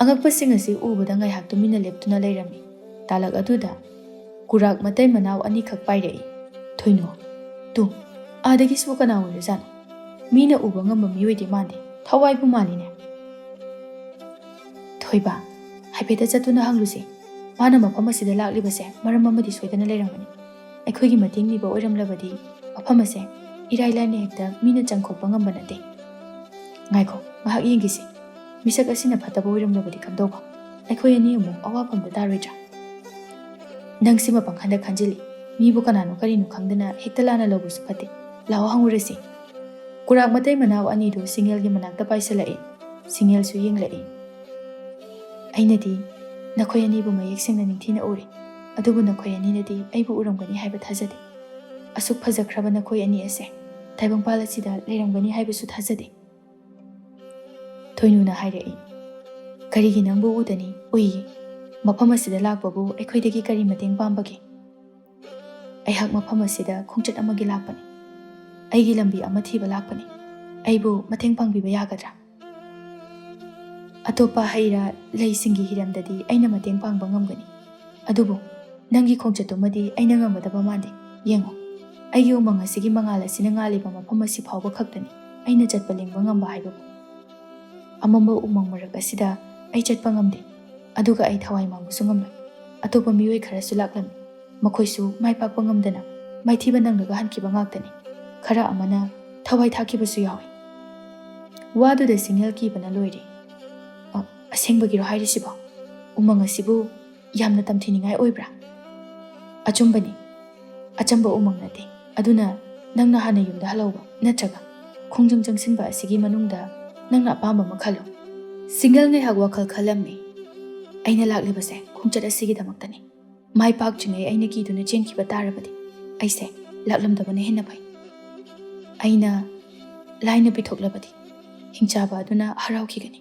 ꯑꯉꯛꯄꯁꯤꯡ ꯑꯁꯤ ꯎꯕꯗ ꯉꯥꯏꯍꯥꯛ ꯇꯨꯃꯤꯟꯅ ꯂꯦꯞꯇꯨꯅ ꯂꯩꯔꯝꯃꯤ ꯇꯥꯂꯛ ꯑꯗꯨꯗ ꯀꯨꯔꯥꯛ ꯃꯇꯩ ꯃꯅꯥꯎ ꯑꯅꯤꯈꯛ ꯄꯥꯏꯔꯛꯏ ꯊꯣꯏꯅꯣ ꯇꯨ ꯑꯥꯗꯒꯤꯁꯤꯕꯨ ꯀꯅꯥ ꯑꯣꯏꯔꯖꯥꯠꯅꯣ ꯃꯤꯅ ꯎꯕ ꯉꯝꯕ ꯃꯤꯑꯣꯏꯗꯤ ꯃꯥꯟꯗꯦ ꯊꯋꯥꯏꯕꯨ ꯃꯥꯜꯂꯤꯅꯦ ꯊꯣꯏꯕ ꯍꯥꯏꯐꯦꯠꯇ ꯆꯠꯇꯨꯅ ꯍꯪꯂꯨꯁꯤ ꯃꯥꯅ ꯃꯐꯝ ꯑꯁꯤꯗ ꯂꯥꯛꯂꯤꯕꯁꯦ ꯃꯔꯝ ꯑꯃꯗꯤ ꯁꯣꯏꯗꯅ ꯂꯩꯔꯝꯒꯅꯤ ꯑꯩꯈꯣꯏꯒꯤ ꯃꯇꯦꯡ ꯅꯤꯕ ꯑꯣꯏꯔꯝꯂꯕꯗꯤ ꯃꯐꯝ ꯑꯁꯦ ꯏꯔꯥꯏ ꯂꯥꯏꯅ ꯍꯦꯛꯇ ꯃꯤꯅ ꯆꯪꯈꯣꯠꯄ ꯉꯝꯕ ꯅꯠꯇꯦ ꯉꯥꯏꯈꯣ ꯉꯥꯏꯍꯥꯛ ꯌꯦꯡꯈꯤꯁꯤ ꯃꯤꯁꯛ ꯑꯁꯤꯅ ꯐꯠꯇꯕ ꯑꯣꯏꯔꯝꯂꯕꯗꯤ ꯀꯝꯗꯧꯕ ꯑꯩꯈꯣꯏ ꯑꯅꯤ ꯑꯃꯨꯛ ꯑꯋꯥꯐꯝꯗ ꯇꯥꯔꯣꯏꯗ꯭ꯔꯥ ꯅꯪꯁꯤꯃ ꯄꯪꯈꯟꯗ ꯈꯟꯖꯤꯜꯂꯤ ꯃꯤꯕꯨ ꯀꯅꯥꯅꯣ ꯀꯔꯤꯅꯣ ꯈꯪꯗꯅ ꯍꯦꯛꯇ ꯂꯥꯟꯅ ꯂꯧꯕꯁꯨ ꯐꯠꯇꯦ ꯂꯥꯛꯑꯣ ꯍꯪꯉꯨꯔꯁꯤ ꯀꯨꯔꯥꯛ ꯃꯇꯩ ꯃꯅꯥꯎ ꯑꯅꯤꯗꯨ ꯁꯤꯡꯌꯦꯜꯒꯤ ꯃꯅꯥꯛꯇ ꯄꯥꯏꯁꯤꯜꯂꯛꯏ ꯁꯤꯡꯌꯦꯜꯁꯨ ꯌꯦꯡꯂꯛꯏ ꯑꯩꯅꯗꯤ ꯅꯈꯣꯏ ꯑꯅꯤꯕꯨ ꯃꯌꯦꯛ ꯁꯦꯡꯅ ꯅꯤꯡꯊꯤꯅ ꯎꯔꯤ ꯑꯗꯨꯕꯨ ꯅꯈꯣꯏ ꯑꯅꯤꯅꯗꯤ ꯑꯩꯕꯨ ꯎꯔꯝꯒꯅꯤ ꯍꯥꯏꯕ ꯊꯥꯖꯗꯦ ꯑꯁꯨꯛ ꯐꯖꯈ꯭ꯔꯕ ꯅꯈꯣꯏ ꯑꯅꯤ ꯑꯁꯦ ꯇꯥꯏꯕꯪꯄꯥꯜ ꯑꯁꯤꯗ ꯂꯩꯔꯝꯒꯅꯤ ꯍꯥꯏꯕꯁꯨ ꯊꯥꯖꯗꯦ ꯊꯣꯏꯅꯨꯅ ꯍꯥꯏꯔꯛꯏ ꯀꯔꯤꯒꯤ ꯅꯪꯕꯨ ꯎꯗꯅꯤ ꯎꯏꯌꯦ ꯃꯐꯝ ꯑꯁꯤꯗ ꯂꯥꯛꯄꯕꯨ ꯑꯩꯈꯣꯏꯗꯒꯤ ꯀꯔꯤ ꯃꯇꯦꯡ ꯄꯥꯡꯕꯒꯦ ꯑꯩꯍꯥꯛ ꯃꯐꯝ ꯑꯁꯤꯗ ꯈꯣꯡꯆꯠ ꯑꯃꯒꯤ ꯂꯥꯛꯄꯅꯤ ꯑꯩꯒꯤ ꯂꯝꯕꯤ ꯑꯃ ꯊꯤꯕ ꯂꯥꯛꯄꯅꯤ ꯑꯩꯕꯨ ꯃꯇꯦꯡ ꯄꯥꯡꯕꯤꯕ ꯌꯥꯒꯗ꯭ꯔꯥ ꯑꯇꯣꯞꯄ ꯍꯩꯔꯥ ꯂꯩꯁꯤꯡꯒꯤ ꯍꯤꯔꯝꯗꯗꯤ ꯑꯩꯅ ꯃꯇꯦꯡ ꯄꯥꯡꯕ ꯉꯝꯒꯅꯤ ꯑꯗꯨꯕꯨ ꯅꯪꯒꯤ ꯈꯣꯡꯆꯠꯇꯨꯃꯗꯤ ꯑꯩꯅ ꯉꯝꯒꯗꯕ ꯃꯥꯟꯗꯦ ꯌꯦꯡꯉꯣ ꯑꯩꯒꯤ ꯎꯃꯪ ꯑꯁꯤꯒꯤ ꯃꯉꯥꯜ ꯑꯁꯤꯅ ꯉꯥꯜꯂꯤꯕ ꯃꯐꯝ ꯑꯁꯤ ꯐꯥꯎꯕ ꯈꯛꯇꯅꯤ ꯑꯩꯅ ꯆꯠꯄ ꯂꯦꯡꯕ ꯉꯝꯕ ꯍꯥꯏꯕꯕꯨ ꯑꯃꯝꯕ ꯎꯃꯪ ꯃꯔꯛ ꯑꯁꯤꯗ ꯑꯩ ꯆꯠꯄ ꯉꯝꯗꯦ ꯑꯗꯨꯒ ꯑꯩ ꯊꯋꯥꯏ ꯃꯥꯡꯕꯁꯨ ꯉꯝꯂꯣꯏ ꯑꯇꯣꯞꯄ ꯃꯤꯑꯣꯏ ꯈꯔꯁꯨ ꯂꯥꯛꯂꯝꯃꯤ ꯃꯈꯣꯏꯁꯨ ꯃꯥꯏ ꯄꯥꯛꯄ ꯉꯝꯗꯅ ꯃꯥꯏꯊꯤꯕ ꯅꯪꯂꯒ ꯍꯟꯈꯤꯕ ꯉꯥꯛꯇꯅꯤ ꯈꯔ ꯑꯃꯅ ꯊꯋꯥꯏ ꯊꯥꯈꯤꯕꯁꯨ ꯌꯥꯎꯏ ꯋꯥꯗꯨꯗ ꯁꯤꯡꯌꯦꯜ ꯀꯤꯕꯅ ꯂꯣꯏꯔꯦ ꯑꯁꯦꯡꯕꯒꯤꯔꯣ ꯍꯥꯏꯔꯤꯁꯤꯕꯣ ꯎꯃꯪ ꯑꯁꯤꯕꯨ ꯌꯥꯝꯅ ꯇꯝꯊꯤꯅꯤꯡꯉꯥꯏ ꯑꯣꯏꯕ꯭ꯔꯥ ꯑꯆꯨꯝꯕꯅꯤ ꯑꯆꯝꯕ ꯎꯃꯪ ꯅꯠꯇꯦ ꯑꯗꯨꯅ ꯅꯪꯅ ꯍꯥꯟꯅ ꯌꯨꯝꯗ ꯍꯜꯍꯧꯕ ꯅꯠꯇ꯭ꯔꯒ ꯈꯣꯡꯖꯪ ꯆꯪꯁꯤꯟꯕ ꯑꯁꯤꯒꯤ ꯃꯅꯨꯡꯗ ꯅꯪꯅ ꯑꯄꯥꯝꯕ ꯑꯃ ꯈꯜꯂꯨ ꯁꯤꯡꯌꯦꯜ ꯉꯥꯏꯍꯥꯛ ꯋꯥꯈꯜ ꯈꯜꯂꯝꯃꯤ ꯑꯩꯅ ꯂꯥꯛꯂꯤꯕꯁꯦ ꯈꯣꯡꯆꯠ ꯑꯁꯤꯒꯤꯗꯃꯛꯇꯅꯤ ꯃꯥꯏ ꯄꯥꯛꯇ꯭ꯔꯤꯉꯩ ꯑꯩꯅ ꯀꯤꯗꯨꯅ ꯆꯦꯟꯈꯤꯕ ꯇꯥꯔꯕꯗꯤ ꯑꯩꯁꯦ ꯂꯥꯛꯂꯝꯗꯕꯅ ꯍꯦꯟꯅ ꯐꯩ ꯑꯩꯅ ꯂꯥꯏꯅ ꯄꯤꯊꯣꯛꯂꯕꯗꯤ ꯍꯤꯡꯆꯥꯕ ꯑꯗꯨꯅ ꯍꯔꯥꯎꯈꯤꯒꯅꯤ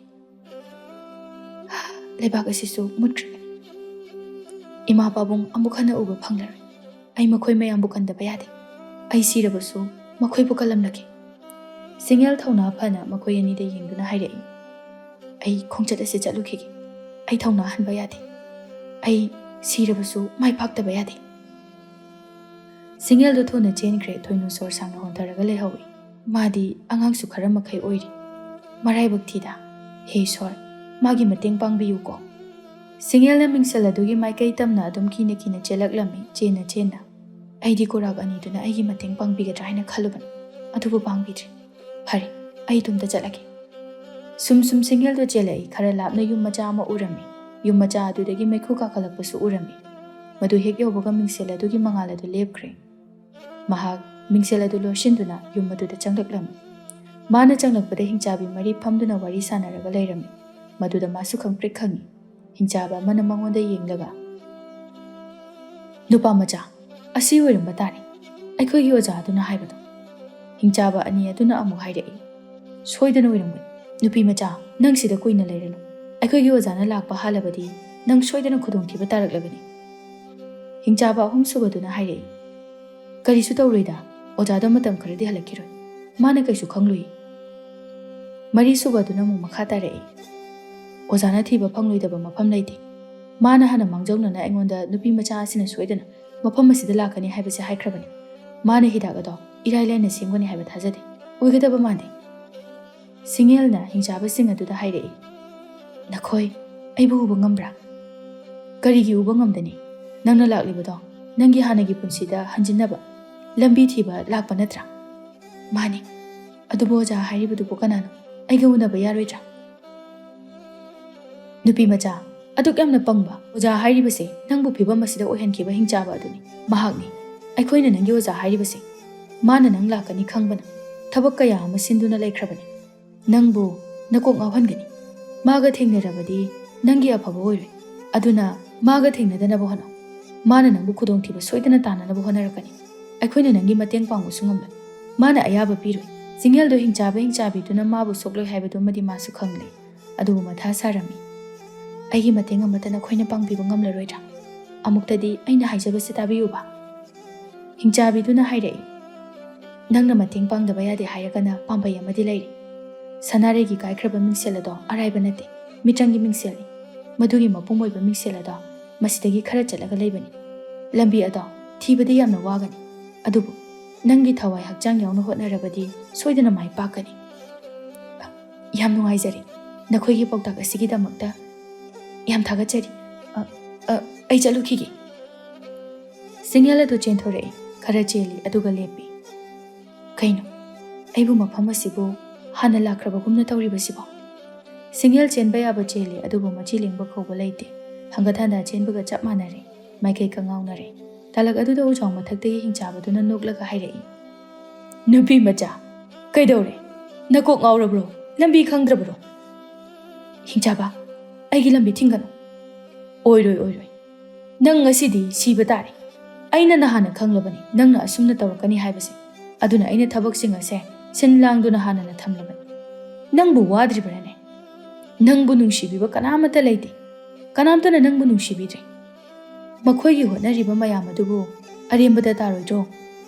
ꯂꯩꯕꯥꯛ ꯑꯁꯤꯁꯨ ꯃꯨꯠꯈ꯭ꯔꯦ ꯏꯃꯥ ꯄꯥꯕꯨꯡ ꯑꯃꯨꯛ ꯍꯟꯅ ꯎꯕ ꯐꯪꯂꯔꯣꯏ ꯑꯩ ꯃꯈꯣꯏ ꯃꯌꯥꯝꯕꯨ ꯀꯟꯗꯕ ꯌꯥꯗꯦ ꯑꯩ ꯁꯤꯔꯕꯁꯨ ꯃꯈꯣꯏꯕꯨ ꯀꯜꯂꯝꯂꯒꯦ꯫ ꯁꯤꯡꯌꯦꯜ ꯊꯧꯅꯥ ꯐꯅ ꯃꯈꯣꯏ ꯑꯅꯤꯗ ꯌꯦꯡꯗꯨꯅ ꯍꯥꯏꯔꯛꯏ, ꯑꯩ ꯈꯣꯡꯆꯠ ꯑꯁꯤ ꯆꯠꯂꯨꯈꯤꯒꯦ꯫ ꯑꯩ ꯊꯧꯅꯥ ꯍꯟꯕ ꯌꯥꯗꯦ꯫ ꯑꯩ ꯁꯤꯔꯕꯁꯨ ꯃꯥꯏ ꯄꯥꯛꯇꯕ ꯌꯥꯗꯦ꯫ ꯁꯤꯡꯌꯦꯜꯗꯨ ꯊꯨꯅ ꯆꯦꯟꯈ꯭ꯔꯦ꯫ ꯊꯣꯏꯅꯨ ꯁꯣꯔ ꯁꯥꯡꯅ ꯍꯣꯟꯊꯔꯒ ꯂꯩꯍꯧꯏ꯫ ꯃꯥꯗꯤ ꯑꯉꯥꯡꯁꯨ ꯈꯔ ꯃꯈꯩ ꯑꯣꯏꯔꯤ꯫ ꯃꯔꯥꯏꯕꯛ ꯊꯤꯗ꯫ ꯍꯦ ꯏꯁ꯭ꯋꯔ, ꯃꯥꯒꯤ ꯃꯇꯦꯡ ꯄꯥꯡꯕꯤꯌꯨꯀꯣ꯫ ꯁꯤꯡꯌꯦꯜꯅ ꯃꯤꯡꯁꯦꯜ ꯑꯗꯨꯒꯤ ꯃꯥꯏꯀꯩ ꯇꯝꯅ ꯑꯗꯨꯝ ꯀꯤꯅ ꯀꯤꯅ ꯆꯦꯜꯂꯛꯂꯝꯃꯤ, ꯆꯦꯟꯅ ꯆꯦꯟꯅ꯫ ꯑꯩꯗꯤ ꯀꯨꯔꯥꯛ ꯑꯅꯤꯗꯨꯅ ꯑꯩꯒꯤ ꯃꯇꯦꯡ ꯄꯥꯡꯕꯤꯒꯗ꯭ꯔꯥ ꯍꯥꯏꯅ ꯈꯜꯂꯨꯕꯅꯤ, ꯑꯗꯨꯕꯨ ꯄꯥꯡꯕꯤꯗ꯭ꯔꯦ꯫ ꯐꯔꯦ, ꯑꯩ ꯏꯇꯣꯝꯇ ꯆꯠꯂꯒꯦ꯫ ꯁꯨꯝ ꯁꯤꯡꯌꯦꯜꯗꯨ ꯆꯦꯜꯂꯛꯏ꯫ ꯈꯔ ꯂꯥꯞꯅ ꯌꯨꯝ ꯃꯆꯥ ꯑꯃ ꯎꯔꯝꯃꯤ꯫ ꯌꯨꯝ ꯃꯆꯥ ꯑꯗꯨꯗꯒꯤ ꯃꯩꯈꯨ ꯀꯥꯈꯠꯂꯛꯄꯁꯨ ꯎꯔꯝꯃꯤ꯫ ꯃꯗꯨ ꯍꯦꯛ ꯌꯧꯕꯒ ꯃꯤꯡꯁꯦꯜ ꯑꯗꯨꯒꯤ ꯃꯉꯥꯜ ꯑꯗꯨ ꯂꯦꯞꯈ꯭ꯔꯦ꯫ ꯃꯍꯥꯛ ꯃꯤꯡꯁꯦꯜ ꯑꯗꯨ ꯂꯣꯠꯁꯤꯟꯗꯨꯅ ꯌꯨꯝ ꯑꯗꯨꯗ ꯆꯪꯂꯛꯂꯝꯃꯤ꯫ ꯃꯥꯅ ꯆꯪꯂꯛꯄꯗ ꯍꯤꯡꯆꯥꯕꯤ ꯃꯔꯤ ꯐꯝꯗꯨꯅ ꯋꯥꯔꯤ ꯁꯥꯟꯅꯔꯒ ꯂꯩꯔꯝꯃꯤ꯫ ꯃꯗꯨꯗ ꯃꯥꯁꯨ ꯈꯪꯄ꯭ꯔꯦꯛ ꯈꯪꯏ꯫ ꯍꯤꯡꯆꯥꯕ ꯑꯃꯅ ꯃꯉꯣꯟꯗ ꯌꯦꯡꯂꯒ, ꯅꯨꯄꯥ ꯃꯆꯥ, ꯑꯁꯤ ꯑꯣꯏꯔꯝꯕ ꯇꯥꯔꯦ, ꯑꯩꯈꯣꯏꯒꯤ ꯑꯣꯖꯥ ꯑꯗꯨꯅ ꯍꯥꯏꯕꯗꯣ꯫ ꯍꯤꯡꯆꯥꯕ ꯑꯅꯤ ꯑꯗꯨꯅ ꯑꯃꯨꯛ ꯍꯥꯏꯔꯛꯏ, ꯁꯣꯏꯗꯅ ꯑꯣꯏꯔꯝꯒꯅꯤ꯫ ꯅꯨꯄꯤ ꯃꯆꯥ, ꯅꯪ ꯁꯤꯗ ꯀꯨꯏꯅ ꯂꯩꯔꯅꯨ꯫ ꯑꯩꯈꯣꯏꯒꯤ ꯑꯣꯖꯥꯅ ꯂꯥꯛꯄ ꯍꯥꯜꯂꯕꯗꯤ ꯅꯪ ꯁꯣꯏꯗꯅ ꯈꯨꯗꯣꯡꯊꯤꯕ ꯇꯥꯔꯛꯂꯒꯅꯤ꯫ ꯍꯤꯡꯆꯥꯕ ꯑꯍꯨꯝꯁꯨꯕꯗꯨꯅ ꯍꯥꯏꯔꯛꯏ, ꯀꯔꯤꯁꯨ ꯇꯧꯔꯣꯏꯗ, ꯑꯣꯖꯥꯗꯣ ꯃꯇꯝ ꯈꯔꯗꯤ ꯍꯜꯂꯛꯈꯤꯔꯣꯏ, ꯃꯥꯅ ꯀꯩꯁꯨ ꯈꯪꯂꯨꯏ꯫ ꯃꯔꯤꯁꯨꯕꯗꯨꯅ ꯑꯃꯨꯛ ꯃꯈꯥ ꯇꯥꯔꯛꯏ, ꯑꯣꯖꯥꯅ ꯊꯤꯕ ꯐꯪꯂꯣꯏꯗꯕ ꯃꯐꯝ ꯂꯩꯇꯦ꯫ ꯃꯥꯅ ꯍꯥꯟꯅ ꯃꯥꯡꯖꯧꯅꯅ ꯑꯩꯉꯣꯟꯗ ꯅꯨꯄꯤ ꯃꯆꯥ ꯑꯁꯤꯅ ꯁꯣꯏꯗꯅ ꯃꯐꯝ ꯑꯁꯤꯗ ꯂꯥꯛꯀꯅꯤ ꯍꯥꯏꯕꯁꯦ ꯍꯥꯏꯈ꯭ꯔꯕꯅꯤ꯫ ꯃꯥꯅ ꯍꯤꯗꯥꯛ ꯑꯗꯣ ꯏꯔꯥꯏ ꯂꯥꯏꯅ ꯁꯦꯝꯒꯅꯤ ꯍꯥꯏꯕ ꯊꯥꯖꯗꯦ, ꯑꯣꯏꯒꯗꯕ ꯃꯥꯟꯗꯦ꯫ ꯁꯤꯡꯌꯦꯜꯅ ꯍꯤꯡꯆꯥꯕꯁꯤꯡ ꯑꯗꯨꯗ ꯍꯥꯏꯔꯛꯏ, ꯅꯈꯣꯏ ꯑꯩꯕꯨ ꯎꯕ ꯉꯝꯕ꯭ꯔꯥ? ꯀꯔꯤꯒꯤ ꯎꯕ ꯉꯝꯗꯅꯤ? ꯅꯪꯅ ꯂꯥꯛꯂꯤꯕꯗꯣ ꯅꯪꯒꯤ ꯍꯥꯟꯅꯒꯤ ꯄꯨꯟꯁꯤꯗ ꯍꯟꯖꯤꯟꯅꯕ, ꯂꯝꯕꯤ ꯊꯤꯕ ꯂꯥꯛꯄ ꯅꯠꯇ꯭ꯔꯥ? ꯃꯥꯅꯤ, ꯑꯗꯨꯕꯨ ꯑꯣꯖꯥ ꯍꯥꯏꯔꯤꯕꯗꯨꯕꯨ ꯀꯅꯥꯅꯣ? ꯑꯩꯒ ꯎꯅꯕ ꯌꯥꯔꯣꯏꯗ꯭ꯔꯥ? ꯅꯨꯄꯤ ꯃꯆꯥ, ꯑꯗꯨꯛ ꯌꯥꯝꯅ ꯄꯪꯕ ꯑꯣꯖꯥ ꯍꯥꯏꯔꯤꯕꯁꯦ ꯅꯪꯕꯨ ꯐꯤꯕꯝ ꯑꯁꯤꯗ ꯑꯣꯏꯍꯟꯈꯤꯕ ꯍꯤꯡꯆꯥꯕ ꯑꯗꯨꯅꯤ꯫ ꯃꯍꯥꯛꯅꯤ ꯑꯩꯈꯣꯏꯅ ꯅꯪꯒꯤ ꯑꯣꯖꯥ ꯍꯥꯏꯔꯤꯕꯁꯦ꯫ ꯃꯥꯅ ꯅꯪ ꯂꯥꯛꯀꯅꯤ ꯈꯪꯕꯅ ꯊꯕꯛ ꯀꯌా ꯑꯃ ꯁꯤꯟꯗꯨꯅ ꯂꯩꯈ꯭ꯔꯕꯅꯤ꯫ ꯅꯪꯕꯨ ꯅꯀꯣꯛ ꯉꯥꯎꯍꯟꯒꯅꯤ꯫ ꯃꯥꯒ ꯊꯦꯡꯅꯔꯕꯗꯤ ꯅꯪꯒꯤ ꯑꯐꯕ ꯑꯣꯏꯔꯣꯏ꯫ ꯑꯗꯨꯅ ꯃꯥꯒ ꯊꯦꯡꯅꯗꯅꯕ ꯍꯣꯠꯅꯧ꯫ ꯃꯥꯅ ꯅꯪꯕꯨ ꯈꯨꯗꯣꯡꯊꯤꯕ ꯁꯣꯏꯗꯅ ꯇꯥꯅꯅꯕ ꯍꯣꯠꯅꯔꯛꯀꯅꯤ꯫ ꯑꯩꯈꯣꯏꯅ ꯅꯪꯒꯤ ꯃꯇꯦꯡ ꯄꯥꯡꯕꯁꯨ ꯉꯝꯂꯣꯏ꯫ ꯃꯥꯅ ꯑꯌꯥꯕ ꯄꯤꯔꯣꯏ꯫ ꯁꯤꯡꯌꯦꯜꯗꯣ ꯍꯤꯡꯆꯥꯕꯤꯗꯨꯅ ꯃꯥꯕꯨ ꯁꯣꯛꯂꯣꯏ ꯍꯥꯏꯕꯗꯨꯃꯗꯤ ꯃꯥꯁꯨ ꯈꯪꯂꯦ, ꯑꯗꯨꯕꯨ ꯃꯊꯥ ꯁꯥꯔꯝꯃꯤ꯫ ꯑꯩꯒꯤ ꯃꯇꯦꯡ ꯑꯃꯠꯇ ꯅꯈꯣꯏꯅ ꯄꯥꯡꯕꯤꯕ ꯉꯝꯂꯔꯣꯏꯗ꯭ꯔꯥ? ꯑꯃꯨꯛꯇꯗꯤ ꯑꯩꯅ ꯍꯥꯏꯖꯕꯁꯤ ꯇꯥꯕꯤꯌꯨꯕ꯫ ꯍꯤꯡꯆꯥꯕꯤꯗꯨꯅ ꯍꯥꯏꯔꯛꯏ, ꯅꯪꯅ ꯃꯇꯦꯡ ꯄꯥꯡꯗꯕ ꯌꯥꯗꯦ ꯍꯥꯏꯔꯒꯅ ꯄꯥꯝꯕꯩ ꯑꯃꯗꯤ ꯂꯩꯔꯤ꯫ ꯁꯅꯥꯔꯩꯒꯤ ꯀꯥꯏꯈ꯭ꯔꯕ ꯃꯤꯡꯁꯦꯜ ꯑꯗꯣ ꯑꯔꯥꯏꯕ ꯅꯠꯇꯦ, ꯃꯤꯇ꯭ꯔꯪꯒꯤ ꯃꯤꯡꯁꯦꯜꯅꯤ꯫ ꯃꯗꯨꯒꯤ ꯃꯄꯨꯡ ꯑꯣꯏꯕ ꯃꯤꯡꯁꯦꯜ ꯑꯗꯣ ꯃꯁꯤꯗꯒꯤ ꯈꯔ ꯆꯠꯂꯒ ꯂꯩꯕꯅꯤ꯫ ꯂꯝꯕꯤ ꯑꯗꯣ ꯊꯤꯕꯗꯤ ꯌꯥꯝꯅ ꯋꯥꯒꯅꯤ, ꯑꯗꯨꯕꯨ ꯅꯪꯒꯤ ꯊꯋꯥꯏ ꯍꯛꯆꯥꯡ ꯌꯥꯎꯅ ꯍꯣꯠꯅꯔꯕꯗꯤ ꯁꯣꯏꯗꯅ ꯃꯥꯏ ꯄꯥꯛꯀꯅꯤ꯫ ꯌꯥꯝ ꯅꯨꯡꯉꯥꯏꯖꯔꯦ꯫ ꯅꯈꯣꯏꯒꯤ ꯄꯥꯎꯇꯥꯛ ꯑꯁꯤꯒꯤꯗꯃꯛꯇ ꯌꯥꯝ ꯊꯥꯒꯠꯆꯔꯤ꯫ ꯑꯩ ꯆꯠꯂꯨꯈꯤꯒꯦ꯫ ꯁꯤꯡꯌꯦꯜ ꯑꯗꯨ ꯆꯦꯟꯊꯣꯔꯛꯏ꯫ ꯈꯔ ꯆꯦꯜꯂꯤ ꯑꯗꯨꯒ ꯂꯦꯞꯄꯤ꯫ ꯀꯩꯅꯣ, ꯑꯩꯕꯨ ꯃꯐꯝ ꯑꯁꯤꯕꯨ ꯍꯥꯟꯅ ꯂꯥꯛꯈ꯭ꯔꯕꯒꯨꯝꯅ ꯇꯧꯔꯤꯕꯁꯤꯕꯣ? ꯁꯤꯡꯌꯦꯜ ꯆꯦꯟꯕ ꯌꯥꯕ ꯆꯦꯜꯂꯤ, ꯑꯗꯨꯕꯨ ꯃꯆꯤ ꯂꯦꯡꯕ ꯀꯧꯕ ꯂꯩꯇꯦ꯫ ꯍꯪꯒꯠ ꯍꯟꯗꯥ ꯆꯦꯟꯕꯒ ꯆꯞ ꯃꯥꯟꯅꯔꯦ꯫ ꯃꯥꯏꯀꯩ ꯀꯉꯥꯎꯅꯔꯦ꯫ ꯇꯥꯂꯛ ꯑꯗꯨꯗ ꯎꯖꯥꯎ ꯃꯊꯛꯇꯒꯤ ꯍꯤꯡꯆꯥꯕꯗꯨꯅ ꯅꯣꯛꯂꯒ ꯍꯥꯏꯔꯛꯏ, ꯅꯨꯄꯤ ꯃꯆꯥ, ꯀꯩꯗꯧꯔꯦ? ꯅꯀꯣꯛ ꯉꯥꯎꯔꯕ꯭ꯔꯣ? ꯂꯝꯕꯤ ꯈꯪꯗ꯭ꯔꯕ꯭ꯔꯣ? ꯍꯤꯡꯆꯥꯕ, ꯑꯩꯒꯤ ꯂꯝꯕꯤ ꯊꯤꯡꯒꯅꯨ꯫ ꯑꯣꯏꯔꯣꯏ꯫ ꯅꯪ ꯉꯁꯤꯗꯤ ꯁꯤꯕ ꯇꯥꯔꯦ꯫ ꯑꯩꯅ ꯅꯍꯥꯟꯅ ꯈꯪꯂꯕꯅꯤ ꯅꯪꯅ ꯑꯁꯨꯝꯅ ꯇꯧꯔꯛꯀꯅꯤ ꯍꯥꯏꯕꯁꯦ꯫ ꯑꯗꯨꯅ ꯑꯩꯅ ꯊꯕꯛꯁꯤꯡ ꯑꯁꯦ ꯁꯤꯟ ಲಾಂದುꯅ ꯍꯥꯟꯅꯅ ꯊꯝꯂꯕꯅꯤ꯫ ꯅꯪꯕꯨ ꯋꯥꯗ꯭ꯔꯤꯕ꯭ꯔꯥꯅꯦ? ꯅꯪꯕꯨ ꯅꯨꯡꯁꯤꯕꯤꯕ ꯀꯅꯥꯃꯠꯇ ꯂꯩꯇꯦ꯫ ꯀꯅꯥꯝꯇꯅ ꯅꯪꯕꯨ ꯅꯨꯡꯁꯤꯕꯤꯗ꯭ꯔꯦ꯫ ꯃꯈꯣꯏꯒꯤ ꯍꯣꯠꯅꯔꯤꯕ ꯃꯌꯥꯝ ꯑꯗꯨꯕꯨ ꯑꯔꯦꯝꯕꯗ ꯇꯥꯔꯣꯏꯗ꯭ꯔꯣ?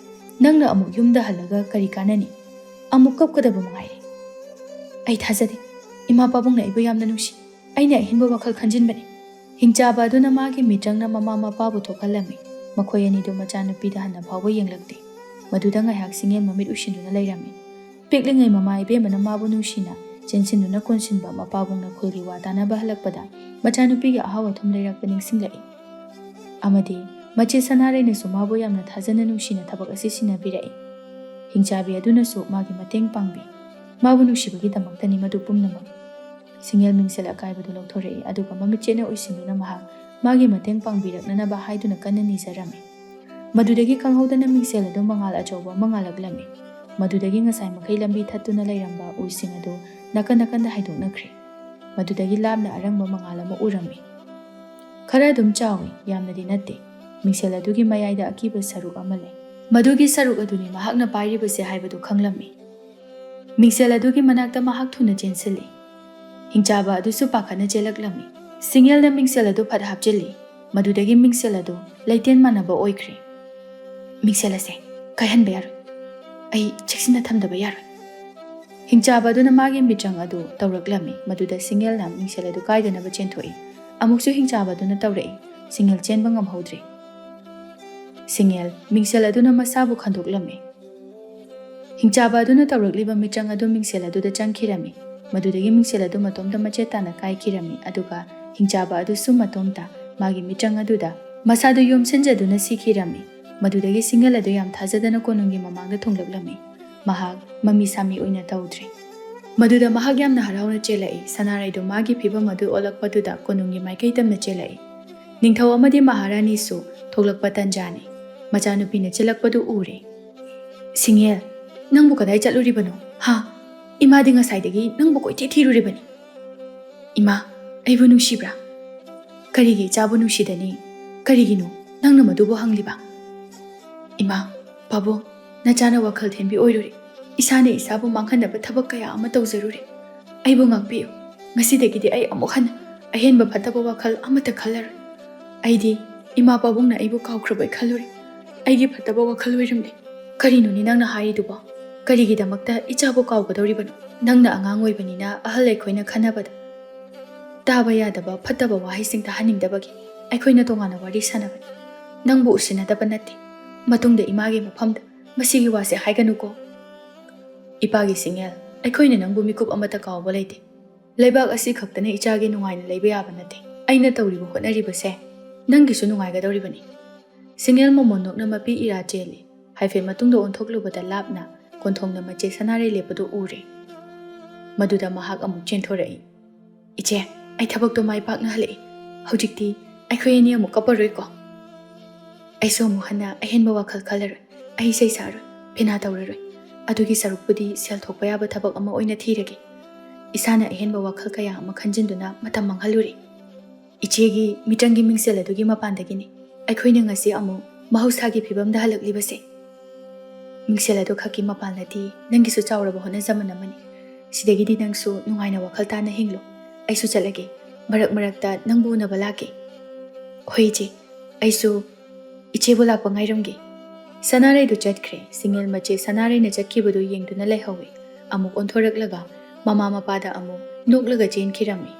ꯅꯪꯅ ꯑꯃꯨꯛ ꯌꯨꯝꯗ ꯍꯜꯂꯒ ꯀꯔꯤ ꯀꯥꯟꯅꯅꯤ? ꯑꯃꯨꯛ ꯀꯞꯀꯗꯕ ꯃꯉꯥꯏꯔꯦ꯫ ꯑꯩ ꯊꯥꯖꯗꯦ꯫ ꯏꯃꯥ ꯄꯥꯕꯨꯡꯅ ꯑꯩꯕꯨ ꯌꯥꯝꯅ ꯅꯨꯡꯁꯤ꯫ ꯑꯩꯅ ꯑꯍꯦꯟꯕ ꯋꯥꯈꯜ ꯈꯟꯖꯤꯟꯕꯅꯤ꯫ ꯍꯤꯡꯆꯥꯕ ꯑꯗꯨꯅ ꯃꯥꯒꯤ ꯃꯤꯇ꯭ꯔꯪꯅ ꯃꯃꯥ ꯃꯄꯥꯕꯨ ꯊꯣꯛꯍꯜꯂꯝꯃꯤ꯫ ꯃꯈꯣꯏ ꯑꯅꯤꯗꯨ ꯃꯆꯥꯅꯨꯄꯤꯗ ꯍꯟꯅ ꯐꯥꯎꯕ ꯌꯦꯡꯂꯛꯇꯦ꯫ ꯃꯗꯨꯗ ꯉꯥꯏꯍꯥꯛ ꯁꯤꯡꯌꯦꯜ ꯃꯃꯤꯠ ꯎꯏꯁꯤꯟꯗꯨꯅ ꯂꯩꯔꯝꯃꯤ꯫ ꯄꯤꯛꯂꯤꯉꯩ ꯃꯃꯥ ꯏꯕꯦꯝꯃꯅ ꯃꯥꯕꯨ ꯅꯨꯡꯁꯤꯅ ꯆꯦꯟꯁꯤꯟꯗꯨꯅ ꯀꯣꯟꯁꯤꯟꯕ ꯃꯄꯥꯕꯨꯡꯅ ꯈꯨꯜꯒꯤ ꯋꯥ ꯇꯥꯅꯕ ꯍꯜꯂꯛꯄꯗ ꯃꯆꯥꯅꯨꯄꯤꯒꯤ ꯑꯍꯥꯎ ꯑꯊꯨꯝ ꯂꯩꯔꯛꯄ ꯅꯤꯡꯁꯤꯡꯂꯛꯏ꯫ ꯑꯃꯗꯤ ꯃꯆꯦ ꯁꯅꯥꯔꯩꯅꯁꯨ ꯃꯥꯕꯨ ꯌꯥꯝꯅ ꯊꯥꯖꯅ ꯅꯨꯡꯁꯤꯅ ꯊꯕꯛ ꯑꯁꯤ ꯁꯤꯟꯅꯕꯤꯔꯛꯏ꯫ ꯍꯤꯡꯆꯥꯕꯤ ꯑꯗꯨꯅꯁꯨ ꯃꯥꯒꯤ ꯃꯇꯦꯡ ꯄꯥꯡꯕꯤ꯫ ꯃꯥꯕꯨ ꯅꯨꯡꯁꯤꯕꯒꯤꯗꯃꯛꯇꯅꯤ ꯃꯗꯨ ꯄꯨꯝꯅꯃꯛ꯫ ꯁꯤꯡꯌꯦꯜ ꯃꯤꯡꯁꯦꯜ ꯑꯀꯥꯏꯕꯗꯨ ꯂꯧꯊꯣꯔꯛꯏ, ꯑꯗꯨꯒ ꯃꯃꯤꯠ ꯆꯦꯠꯅ ꯎꯏꯁꯤꯟꯗꯨꯅ ꯃꯍꯥꯛ ꯃꯥꯒꯤ ꯃꯇꯦꯡ ꯄꯥꯡꯕꯤꯔꯛꯅꯅꯕ ꯍꯥꯏꯗꯨꯅ ꯀꯟꯅ ꯅꯤꯖꯔꯝꯃꯤ꯫ ꯃꯗꯨꯗꯒꯤ ꯈꯪꯍꯧꯗꯅ ꯃꯤꯡꯁꯦꯜ ꯑꯗꯨ ꯃꯉꯥꯜ ꯑꯆꯧꯕ ꯑꯃ ꯉꯥꯜꯂꯛꯂꯝꯃꯤ꯫ ꯃꯗꯨꯗꯒꯤ ꯉꯁꯥꯏ ꯃꯈꯩ ꯂꯝꯕꯤ ꯊꯠꯇꯨꯅ ꯂꯩꯔꯝꯕ ꯎꯁꯤꯡ ꯑꯗꯨ ꯅꯥꯀꯟ ꯅꯥꯀꯟꯗ ꯍꯥꯏꯗꯣꯛꯅꯈ꯭ꯔꯦ꯫ ꯃꯗꯨꯗꯒꯤ ꯂꯥꯞꯅ ꯑꯔꯪꯕ ꯃꯉꯥꯜ ꯑꯃ ꯎꯔꯝꯃꯤ꯫ ꯈꯔ ꯑꯗꯨꯝ ꯆꯥꯎꯏ, ꯌꯥꯝꯅꯗꯤ ꯅꯠꯇꯦ꯫ ꯃꯤꯡꯁꯦꯜ ꯑꯗꯨꯒꯤ ꯃꯌꯥꯏꯗ ꯑꯀꯤꯕ ꯁꯔꯨꯛ ꯑꯃ ꯂꯩ꯫ ꯃꯗꯨꯒꯤ ꯁꯔꯨꯛ ꯑꯗꯨꯅꯤ ꯃꯍꯥꯛꯅ ꯄꯥꯏꯔꯤꯕꯁꯦ ꯍꯥꯏꯕꯗꯨ ꯈꯪꯂꯝꯃꯤ꯫ ꯃꯤꯡꯁꯦꯜ ꯑꯗꯨꯒꯤ ꯃꯅꯥꯛꯇ ꯃꯍꯥꯛ ꯊꯨꯅ ꯆꯦꯟꯁꯤꯜꯂꯤ꯫ ꯍꯤꯡꯆꯥꯕ ꯑꯗꯨꯁꯨ ꯄꯥꯈꯠꯅ ꯆꯦꯜꯂꯛꯂꯝꯃꯤ꯫ ꯁꯤꯡꯌꯦꯜꯅ ꯃꯤꯡꯁꯦꯜ ꯑꯗꯨ ꯐꯠ ꯍꯥꯞꯆꯤꯜꯂꯤ꯫ ꯃꯗꯨꯗꯒꯤ ꯃꯤꯡꯁꯦꯜ ꯑꯗꯨ ꯂꯩꯇꯦꯟ ꯃꯥꯟꯅꯕ ꯑꯣꯏꯈ꯭ꯔꯦ꯫ ꯃꯤꯡꯁꯦꯜ ꯑꯁꯦ ꯀꯥꯏꯍꯟꯕ ꯌꯥꯔꯣꯏ ꯑꯩ ꯆꯦꯛꯁꯤꯟꯅ ꯊꯝꯗꯕ ꯌꯥꯔꯣꯏ ꯍꯤꯡꯆꯥꯕ ꯑꯗꯨꯅ ꯃꯥꯒꯤ ꯃꯤꯆꯪ ꯑꯗꯨ ꯇꯧꯔꯛꯂꯝꯃꯤ ꯃꯗꯨꯗ ꯁꯤꯡꯉꯦꯜꯅ ꯃꯤꯡꯁꯦꯜ ꯑꯗꯨ ꯀꯥꯏꯗꯅꯕ ꯆꯦꯟꯊꯣꯛꯏ ꯑꯃꯨꯛꯁꯨ ꯍꯤꯡꯆꯥꯕ ꯑꯗꯨꯅ ꯇꯧꯔꯛꯏ ꯁꯤꯡꯉꯦꯜ ꯆꯦꯟꯕ ꯉꯝꯍꯧꯗ꯭ꯔꯦ ꯁꯤꯡꯉꯦꯜ ꯃꯤꯡꯁꯦꯜ ꯑꯗꯨꯅ ꯃꯁꯥꯕꯨ ꯈꯟꯗꯣꯛꯂꯝꯃꯤ ꯍꯤꯡꯆꯥꯕ ꯑꯗꯨꯅ ꯇꯧꯔꯛꯂꯤꯕ ꯃꯤꯆꯪ ꯑꯗꯨ ꯃꯤꯡꯁꯦꯜ ꯑꯗꯨꯗ ꯆꯪꯈꯤꯔꯝꯃꯤ ꯃꯗꯨꯗꯒꯤ ꯃꯤꯡꯁꯦꯜ ꯑꯗꯨ ꯃꯇꯣꯝꯇ ꯃꯆꯦꯠ ꯇꯥꯅ ꯀꯥꯏꯈꯤꯔꯝꯃꯤ ꯑꯗꯨꯒ ꯍꯤꯡꯆꯥꯕ ꯑꯗꯨꯁꯨ ꯃꯇꯣꯝꯇ ꯃꯥꯒꯤ ꯃꯤꯆꯪ ꯑꯗꯨꯗ ꯃꯁꯥꯗꯨ ꯌꯣꯝꯁꯤꯟꯖꯗꯨꯅ ꯁꯤꯈꯤꯔꯝꯃꯤ ꯃꯗꯨꯗꯒꯤ ꯁꯤꯡꯉꯦꯜ ꯑꯗꯨ ꯌꯥꯝ ꯊꯥꯖꯗꯅ ꯀꯣꯅꯨꯡꯒꯤ ꯃꯃꯥꯡꯗ ꯊꯨꯡꯂꯛꯂꯝꯃꯤ ꯃꯍꯥꯛ ꯃꯃꯤ ꯁꯥꯃꯤ ꯑꯣꯏꯅ ꯇꯧꯗ꯭ꯔꯦ ꯃꯗꯨꯗ ꯃꯍꯥꯛ ꯌꯥꯝꯅ ꯍꯔꯥꯎꯅ ꯆꯦꯜꯂꯛꯏ ꯁꯅꯥꯔꯩꯗꯨ ꯃꯥꯒꯤ ꯐꯤꯕꯝ ꯑꯗꯨ ꯑꯣꯜꯂꯛꯄꯗꯨꯗ ꯀꯣꯅꯨꯡꯒꯤ ꯃꯥꯏꯀꯩ ꯇꯝꯅ ꯆꯦꯜꯂꯛꯏ ꯅꯤꯡꯊꯧ ꯑꯃꯗꯤ ꯃꯍꯥꯔꯥꯅꯤꯁꯨ ꯊꯣꯛꯂꯛꯄ ꯇꯟꯖꯥꯅꯤ ꯃꯆꯥꯅꯨꯄꯤꯅ ꯆꯦꯜꯂꯛꯄꯗꯨ ꯎꯔꯦ ꯁꯤꯡꯉꯦꯜ ꯅꯪꯕꯨ ꯀꯗꯥꯏ ꯆꯠꯂꯨꯔꯤꯕꯅꯣ ꯍꯥ ꯏꯃꯥꯗꯤ ꯉꯁꯥꯏꯗꯒꯤ ꯅꯪꯕꯨ ꯀꯣꯏꯊꯤ ꯊꯤꯔꯨꯔꯤꯕꯅꯤ ꯏꯃꯥ ꯑꯩꯕꯨ ꯅꯨꯡꯁꯤꯕ꯭ꯔꯥ ꯀꯔꯤꯒꯤ ꯏꯆꯥꯕꯨ ꯅꯨꯡꯁꯤꯗꯅꯤ ꯀꯔꯤꯒꯤꯅꯣ ꯅꯪꯅ ꯃꯗꯨꯕꯨ ꯍꯪꯂꯤꯕ ꯏꯃꯥ ꯄꯥꯕꯨꯡ ꯅꯆꯥꯅ ꯋꯥꯈꯜ ꯊꯦꯟꯕꯤ ꯑꯣꯏꯔꯨꯔꯦ ꯏꯁꯥꯅ ꯏꯁꯥꯕꯨ ꯃꯥꯡꯍꯟꯅꯕ ꯊꯕꯛ ꯀꯌꯥ ꯑꯃ ꯇꯧꯖꯔꯨꯔꯦ ꯑꯩꯕꯨ ꯉꯥꯛꯄꯤꯌꯨ ꯉꯁꯤꯗꯒꯤꯗꯤ ꯑꯩ ꯑꯃꯨꯛ ꯍꯟꯅ ꯑꯍꯦꯟꯕ ꯐꯠꯇꯕ ꯋꯥꯈꯜ ꯑꯃꯠꯇ ꯈꯜꯂꯔꯣꯏ ꯑꯩꯗꯤ ꯏꯃꯥ ꯄꯥꯕꯨꯡꯅ ꯑꯩꯕꯨ ꯀꯥꯎꯈ꯭ꯔꯕꯣꯏ ꯈꯜꯂꯨꯔꯦ ꯑꯩꯒꯤ ꯐꯠꯇꯕ ꯋꯥꯈꯜ ꯑꯣꯏꯔꯝꯂꯦ ꯀꯔꯤꯅꯣꯅꯤ ꯅꯪꯅ ꯍꯥꯏꯔꯤꯗꯨꯕꯣ ꯀꯔꯤꯒꯤꯗꯃꯛꯇ ꯏꯆꯥꯕꯨ ꯀꯥꯎꯒꯗꯧꯔꯤꯕꯅꯣ ꯅꯪꯅ ꯑꯉꯥꯡ ꯑꯣꯏꯕꯅꯤꯅ ꯑꯍꯜ ꯑꯩꯈꯣꯏꯅ ꯈꯟꯅꯕꯗ ꯇꯥꯕ ꯌꯥꯗꯕ ꯐꯠꯇꯕ ꯋꯥꯍꯩꯁꯤꯡ ꯇꯥꯍꯟꯅꯤꯡꯗꯕꯒꯤ ꯑꯩꯈꯣꯏꯅ ꯇꯣꯉꯥꯟꯅ ꯋꯥꯔꯤ ꯁꯥꯟꯅꯕꯅꯤ ꯅꯪꯕꯨ ꯎꯁꯤꯟꯅꯗꯕ ꯅꯠꯇꯦ ꯃꯇꯨꯡꯗ ꯏꯃꯥꯒꯤ ꯃꯐꯝꯗ ꯃꯁꯤꯒꯤ ꯋꯥꯁꯦ ꯍꯥꯏꯒꯅꯨꯀꯣ ꯏꯄꯥꯒꯤ ꯁꯤꯡꯉꯦꯜ ꯑꯩꯈꯣꯏꯅ ꯅꯪꯕꯨ ꯃꯤꯀꯨꯞ ꯑꯃꯠꯇ ꯀꯥꯎꯕ ꯂꯩꯇꯦ ꯂꯩꯕꯥꯛ ꯑꯁꯤ ꯈꯛꯇꯅ ꯏꯆꯥꯒꯤ ꯅꯨꯡꯉꯥꯏꯅ ꯂꯩꯕ ꯌꯥꯕ ꯅꯠꯇꯦ ꯑꯩꯅ ꯇꯧꯔꯤꯕ ꯍꯣꯠꯅꯔꯤꯕꯁꯦ ꯅꯪꯒꯤꯁꯨ ꯅꯨꯡꯉꯥꯏꯒꯗꯧꯔꯤꯕꯅꯤ ꯁꯤꯡꯉꯦꯜ ꯃꯃꯣꯟ ꯅꯣꯛꯅ ꯃꯄꯤ ꯏꯔꯥ ꯆꯦꯜꯂꯤ ꯍꯥꯏꯐꯦꯠ ꯃꯇꯨꯡꯗ ꯑꯣꯟꯊꯣꯛꯂꯨꯕꯗ ꯂꯥꯞꯅ ꯀꯣꯟꯊꯣꯡꯗ ꯃꯆꯦ ꯁꯅꯥꯔꯩ ꯂꯦꯞꯄꯗꯨ ꯎꯔꯦ ꯃꯗꯨꯗ ꯃꯍꯥꯛ ꯑꯃꯨꯛ ꯆꯦꯟꯊꯣꯔꯛꯏ ꯏꯆꯦ ꯑꯩ ꯊꯕꯛꯇꯣ ꯃꯥꯏ ꯄꯥꯛꯅ ꯍꯜꯂꯛꯏ ꯍꯧꯖꯤꯛꯇꯤ ꯑꯩꯈꯣꯏ ꯑꯅꯤ ꯑꯃꯨꯛ ꯀꯞꯄꯔꯣꯏꯀꯣ ꯑꯩꯁꯨ ꯑꯃꯨꯛ ꯍꯟꯅ ꯑꯍꯦꯟꯕ ꯋꯥꯈꯜ ꯈꯜꯂꯔꯣꯏ ꯑꯩ ꯏꯁꯩ ꯁꯥꯔꯣꯏ ꯐꯦꯅꯥ ꯇꯧꯔꯔꯣꯏ ꯑꯗꯨꯒꯤ ꯁꯔꯨꯛꯄꯨꯗꯤ ꯁꯦꯜ ꯊꯣꯛꯄ ꯌꯥꯕ ꯊꯕꯛ ꯑꯃ ꯑꯣꯏꯅ ꯊꯤꯔꯒꯦ ꯏꯁꯥꯅ ꯑꯍꯦꯟꯕ ꯋꯥꯈꯜ ꯀꯌꯥ ꯑꯃ ꯈꯟꯖꯤꯟꯗꯨꯅ ꯃꯇꯝ ꯃꯥꯡꯍꯜꯂꯨꯔꯦ ꯏꯆꯦꯒꯤ ꯃꯤꯆꯪꯒꯤ ꯃꯤꯡꯁꯦꯜ ꯑꯗꯨꯒꯤ ꯃꯄꯥꯟꯗꯒꯤꯅꯤ ꯑꯩꯈꯣꯏꯅ ꯉꯁꯤ ꯑꯃꯨꯛ ꯃꯍꯧꯁꯥꯒꯤ ꯐꯤꯕꯝꯗ ꯍꯜꯂꯛꯂꯤꯕꯁꯦ ꯃꯤꯡꯁꯦꯜ ꯑꯗꯨ ꯈꯛꯀꯤ ꯃꯄꯥꯟꯗꯗꯤ ꯅꯪꯒꯤꯁꯨ ꯆꯥꯎꯔꯕ ꯍꯣꯠꯅꯖꯃꯟ ꯑꯃꯅꯤ ꯁꯤꯗꯒꯤꯗꯤ ꯅꯪꯁꯨ ꯅꯨꯡꯉꯥꯏꯅ ꯋꯥꯈꯜ ꯇꯥꯅ ꯍꯤꯡꯂꯨ ꯑꯩꯁꯨ ꯆꯠꯂꯒꯦ ꯃꯔꯛ ꯃꯔꯛꯇ ꯅꯪꯕꯨ ꯎꯅꯕ ꯂꯥꯛꯀꯦ ꯍꯣꯏ ꯏꯆꯦ ꯑꯩꯁꯨ ꯏꯆꯦꯕꯨ ꯂꯥꯛꯄ ꯉꯥꯏꯔꯝꯒꯦ ꯁꯅꯥꯔꯩꯗꯨ ꯆꯠꯈ꯭ꯔꯦ ꯁꯤꯡꯉꯦꯜ ꯃꯆꯦ ꯁꯅꯥꯔꯩꯅ ꯆꯠꯈꯤꯕꯗꯨ ꯌꯦꯡꯗꯨꯅ ꯂꯩꯍꯧꯏ ꯑꯃꯨꯛ ꯑꯣꯟꯊꯣꯔꯛꯂꯒ ꯃꯃꯥ ꯃꯄꯥꯗ ꯑꯃꯨꯛ ꯅꯣꯛꯂꯒ ꯆꯦꯟꯈꯤꯔꯝꯃꯤ